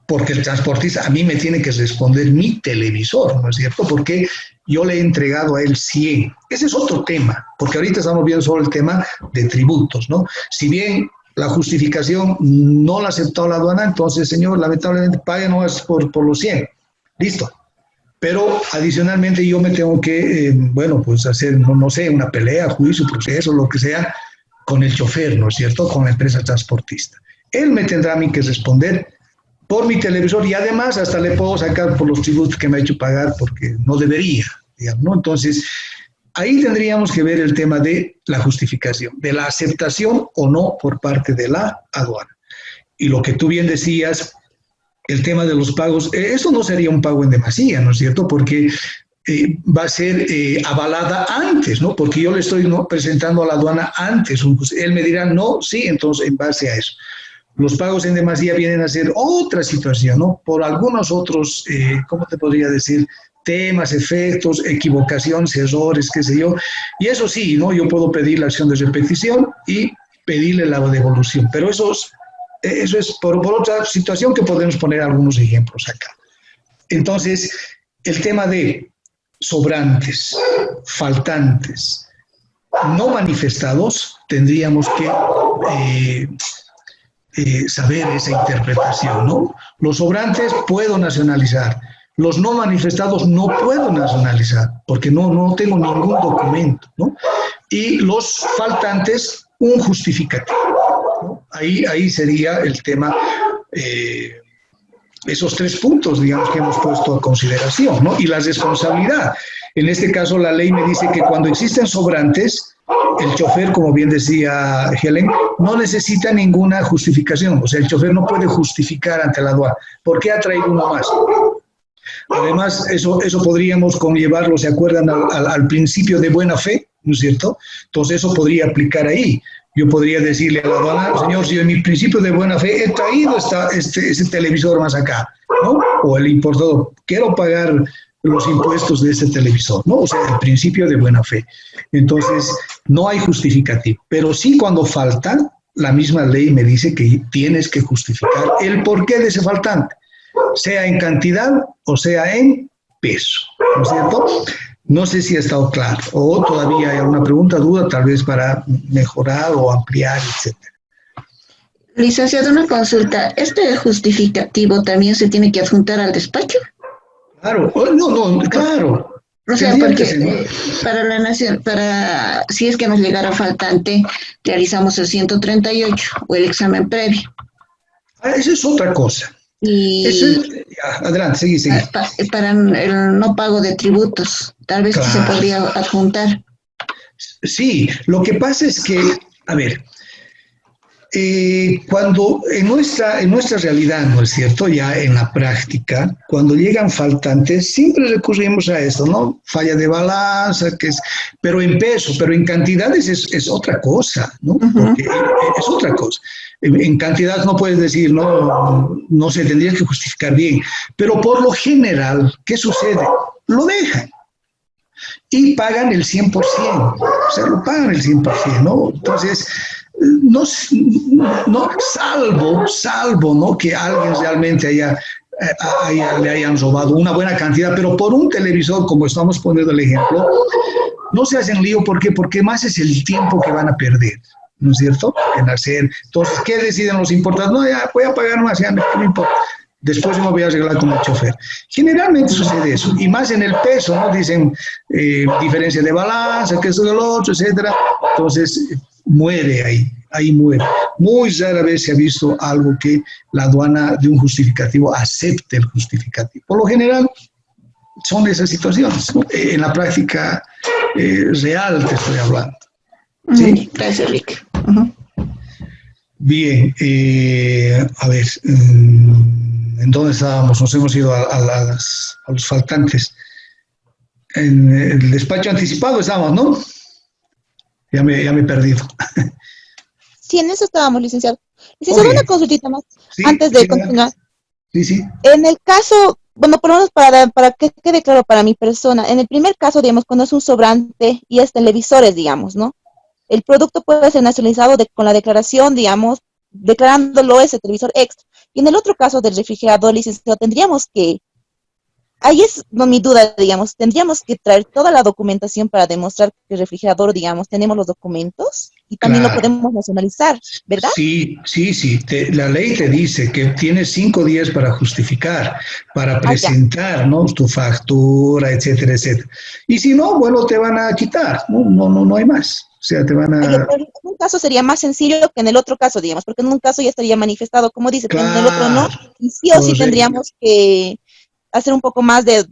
porque el transportista a mí me tiene que responder mi televisor, ¿no es cierto? Porque yo le he entregado a él 100. Ese es otro tema, porque ahorita estamos viendo solo el tema de tributos, ¿no? Si bien la justificación no la aceptó la aduana, entonces, señor, lamentablemente pague nomás por los 100. Listo. Pero adicionalmente yo me tengo que, pues hacer, no sé, una pelea, juicio, proceso, lo que sea, con el chofer, ¿no es cierto? Con la empresa transportista. Él me tendrá a mí que responder por mi televisor y además hasta le puedo sacar por los tributos que me ha hecho pagar porque no debería, digamos, ¿no? Entonces, ahí tendríamos que ver el tema de la justificación, de la aceptación o no por parte de la aduana. Y lo que tú bien decías, el tema de los pagos, eso no sería un pago en demasía, ¿no es cierto? Porque va a ser avalada antes, ¿no? Porque yo le estoy presentando a la aduana antes. Él me dirá no, sí, entonces en base a eso. Los pagos en demasía vienen a ser otra situación, ¿no? Por algunos otros, ¿cómo te podría decir? Temas, efectos, equivocaciones, errores, qué sé yo. Y eso sí, ¿no? Yo puedo pedir la acción de repetición y pedirle la devolución. Pero eso es por otra situación que podemos poner algunos ejemplos acá. Entonces, el tema de sobrantes, faltantes, no manifestados, tendríamos que saber esa interpretación, ¿no? Los sobrantes puedo nacionalizar, los no manifestados no puedo nacionalizar, porque no tengo ningún documento, ¿no? Y los faltantes, un justificativo, ¿no? Ahí sería el tema, esos 3 puntos, digamos, que hemos puesto a consideración, ¿no? Y la responsabilidad. En este caso, la ley me dice que cuando existen sobrantes, el chofer, como bien decía Helen, no necesita ninguna justificación. O sea, el chofer no puede justificar ante la aduana. ¿Por qué ha traído uno más? Además, eso podríamos conllevarlo, ¿se acuerdan? Al principio de buena fe, ¿no es cierto? Entonces, eso podría aplicar ahí. Yo podría decirle a la aduana, señor, si en mi principio de buena fe he traído ese televisor más acá, ¿no? O el importador, quiero pagar los impuestos de ese televisor, ¿no? O sea, el principio de buena fe. Entonces, no hay justificativo. Pero sí cuando falta, la misma ley me dice que tienes que justificar el porqué de ese faltante, sea en cantidad o sea en peso, ¿no es cierto? No sé si ha estado claro o todavía hay alguna pregunta, duda, tal vez para mejorar o ampliar, etcétera. Licenciado, una consulta. ¿Este justificativo también se tiene que adjuntar al despacho? Claro, claro. O sea, porque para la nación, si es que nos llegara faltante, realizamos el 138 o el examen previo. Eso es otra cosa. Adelante, seguí. Para el no pago de tributos, tal vez se podría adjuntar. Sí, lo que pasa es que, a ver, cuando en nuestra realidad, ¿no es cierto? Ya en la práctica, cuando llegan faltantes, siempre recurrimos a esto, ¿no? Falla de balanza, pero en peso, pero en cantidades es otra cosa, ¿no? Porque es otra cosa. En cantidad no puedes decir, no se tendría que justificar bien, pero por lo general, ¿qué sucede? Lo dejan. Y pagan el 100%, o sea, lo pagan el 100%, ¿no? Entonces, salvo, ¿no? Que alguien realmente le hayan robado una buena cantidad, pero por un televisor, como estamos poniendo el ejemplo, no se hacen lío, ¿por qué? Porque más es el tiempo que van a perder, ¿no es cierto? En hacer. Entonces, ¿qué deciden los importados? No, ya voy a pagar más, ya no importa. Después yo me voy a arreglar como chofer. Generalmente sucede eso, y más en el peso, ¿no? Dicen diferencia de balanza, que esto del otro, etcétera. Entonces, muere ahí muere. Muy rara vez se ha visto algo que la aduana de un justificativo acepte el justificativo. Por lo general, son esas situaciones, ¿no? En la práctica real te estoy hablando. ¿Sí? Gracias, Rick. Bien, a ver, ¿en dónde estábamos? Nos hemos ido a los faltantes. En el despacho anticipado estábamos, ¿no? Ya me he perdido. Sí, en eso estábamos, licenciado. Licenciado, una consultita más antes de continuar. Sí. En el caso, bueno, por lo menos para que quede claro para mi persona, en el primer caso, digamos, cuando es un sobrante y es televisores, digamos, ¿no? El producto puede ser nacionalizado con la declaración, digamos, declarándolo ese televisor extra. Y en el otro caso del refrigerador, licenciado, tendríamos que, ahí es mi duda, digamos, tendríamos que traer toda la documentación para demostrar que el refrigerador, digamos, tenemos los documentos y también lo podemos nacionalizar, ¿verdad? Sí. La ley te dice que tienes 5 días para justificar, para presentar, ¿no? Tu factura, etcétera, etcétera. Y si no, bueno, te van a quitar, no hay más. O sea, te van a... En un caso sería más sencillo que en el otro caso, digamos, porque en un caso ya estaría manifestado, como dice, pero en el otro no. Y sí o sí tendríamos que hacer un poco más de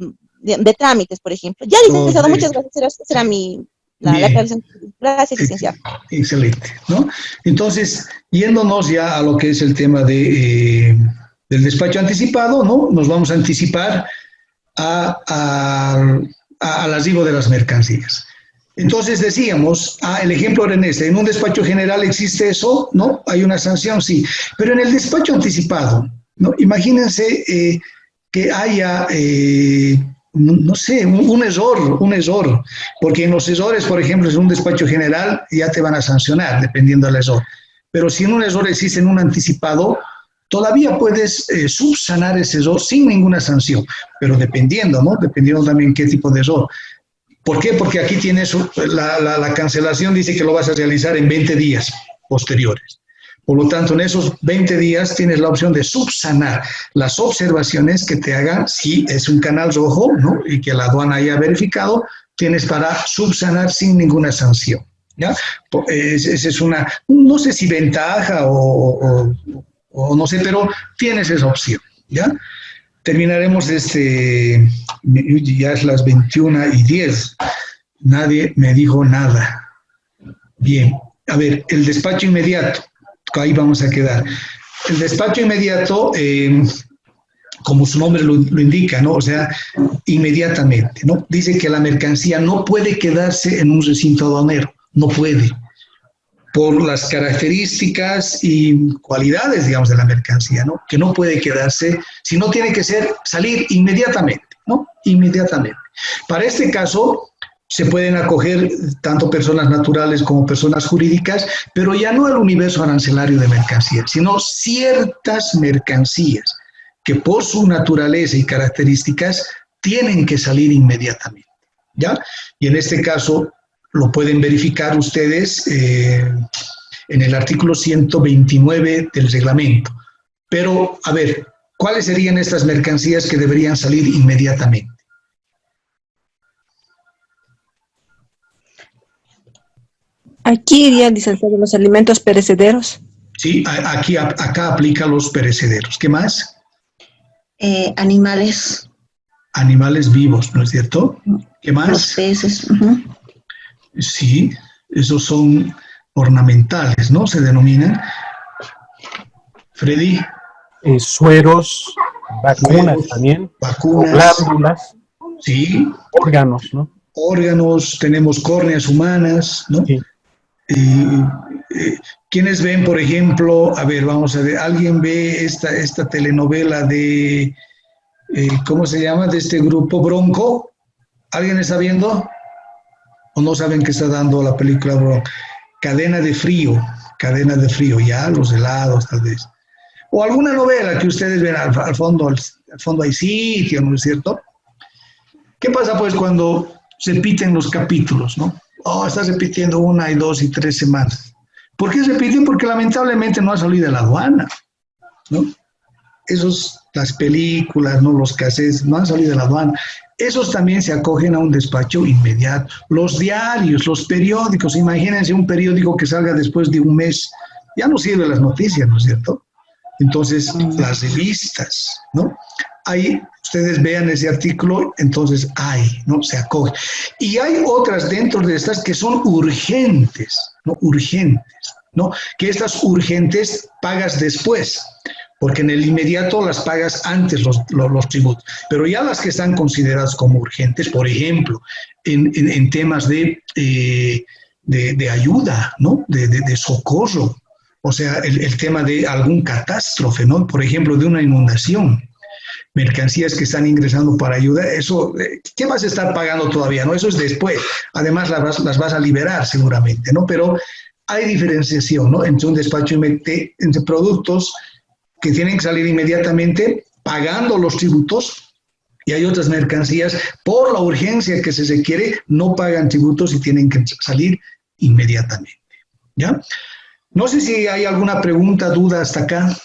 trámites, por ejemplo. Ya, licenciado, muchas gracias. Esa era la aclaración. Gracias, licenciado. Excelente, ¿no? Entonces, yéndonos ya a lo que es el tema del despacho anticipado, ¿no? Nos vamos a anticipar al arribo de las mercancías. Entonces decíamos, el ejemplo era en un despacho general existe eso, ¿no? Hay una sanción, sí, pero en el despacho anticipado, ¿no? Imagínense que haya, no sé, un error, porque en los errores, por ejemplo, en un despacho general ya te van a sancionar, dependiendo del error, pero si en un error existe en un anticipado, todavía puedes subsanar ese error sin ninguna sanción, pero dependiendo, ¿no? Dependiendo también qué tipo de error. ¿Por qué? Porque aquí tienes la cancelación, dice que lo vas a realizar en 20 días posteriores. Por lo tanto, en esos 20 días tienes la opción de subsanar las observaciones que te hagan, si es un canal rojo, ¿no? Y que la aduana haya verificado, tienes para subsanar sin ninguna sanción, ¿ya? Esa es una, no sé si ventaja o no sé, pero tienes esa opción, ¿ya? Terminaremos ya es las 21:10. Nadie me dijo nada. Bien, a ver, el despacho inmediato. Ahí vamos a quedar. El despacho inmediato, como su nombre lo indica, ¿no? O sea, inmediatamente, ¿no? Dice que la mercancía no puede quedarse en un recinto aduanero. No puede. Por las características y cualidades, digamos, de la mercancía, ¿no? Que no puede quedarse, sino tiene que salir inmediatamente, ¿no? Inmediatamente. Para este caso, se pueden acoger tanto personas naturales como personas jurídicas, pero ya no el universo arancelario de mercancías, sino ciertas mercancías que por su naturaleza y características tienen que salir inmediatamente, ¿ya? Y en este caso, lo pueden verificar ustedes en el artículo 129 del reglamento. Pero, a ver, ¿cuáles serían estas mercancías que deberían salir inmediatamente? Aquí iría, licenciado, los alimentos perecederos. Sí, acá aplica los perecederos. ¿Qué más? Animales. Animales vivos, ¿no es cierto? ¿Qué más? Los peces. Sí, esos son ornamentales, ¿no? Se denominan. Freddy. Sueros, vacunas también. Vacunas. Glándulas. Sí. Órganos, ¿no? Órganos, tenemos córneas humanas, ¿no? Sí. ¿Quiénes ven, por ejemplo, a ver, vamos a ver, ¿alguien ve esta telenovela de, ¿cómo se llama? De este grupo Bronco? ¿Alguien está viendo? ¿O no saben qué está dando la película Bronco? Cadena de frío, ya, los helados tal vez. O alguna novela que ustedes ven al fondo hay sitio, ¿no es cierto? ¿Qué pasa pues cuando se repiten los capítulos, no? Estás repitiendo 1 y 2 y 3 semanas. ¿Por qué se repiten? Porque lamentablemente no ha salido de la aduana, ¿no? Las películas, ¿no? Los cassettes, no han salido de la aduana. Esos también se acogen a un despacho inmediato. Los diarios, los periódicos, imagínense un periódico que salga después de un mes, ya no sirve las noticias, ¿no es cierto? Entonces, las revistas, ¿no? Ahí ustedes vean ese artículo, entonces ¿no? Se acoge. Y hay otras dentro de estas que son urgentes, ¿no? Urgentes, ¿no? Que estas urgentes pagas después, porque en el inmediato las pagas antes los tributos. Pero ya las que están consideradas como urgentes, por ejemplo, en temas de ayuda, ¿no? De socorro, o sea, el tema de algún catástrofe, ¿no? Por ejemplo, de una inundación. Mercancías que están ingresando para ayuda, eso, ¿qué vas a estar pagando todavía? ¿No? Eso es después. Además, las vas a liberar seguramente, ¿no? Pero hay diferenciación, ¿no? Entre un despacho entre productos que tienen que salir inmediatamente pagando los tributos, y hay otras mercancías, por la urgencia que se requiere, no pagan tributos y tienen que salir inmediatamente, ¿ya? No sé si hay alguna pregunta, duda hasta acá.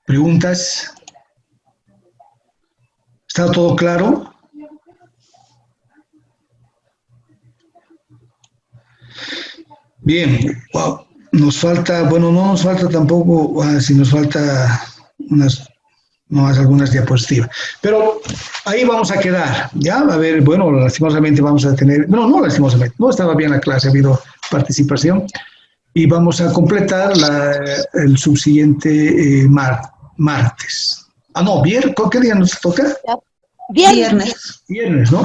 ¿Preguntas? ¿Está todo claro? Bien, wow. Nos falta, bueno, no nos falta tampoco, si nos falta algunas diapositivas. Pero ahí vamos a quedar, ¿ya? A ver, bueno, lastimosamente vamos a tener, no lastimosamente, no estaba bien la clase, ha habido participación, y vamos a completar el subsiguiente martes. No, ¿qué día nos toca? Viernes. Viernes, ¿no?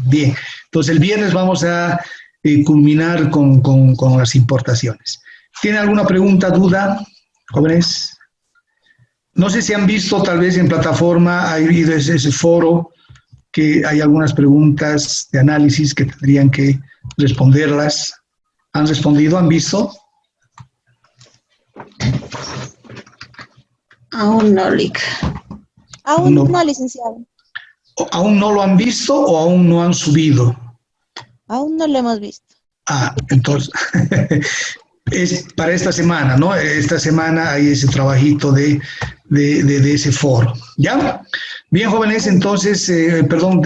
Bien. Entonces el viernes vamos a culminar con las importaciones. ¿Tiene alguna pregunta, duda, jóvenes? No sé si han visto, tal vez en plataforma, ha habido ese foro, que hay algunas preguntas de análisis que tendrían que responderlas. ¿Han respondido? ¿Han visto? Aún no, Lic. Aún no, licenciado. ¿Aún no lo han visto o aún no han subido? Aún no lo hemos visto. Entonces, es para esta semana, ¿no? Esta semana hay ese trabajito de ese foro, ¿ya? Bien, jóvenes, entonces, perdón,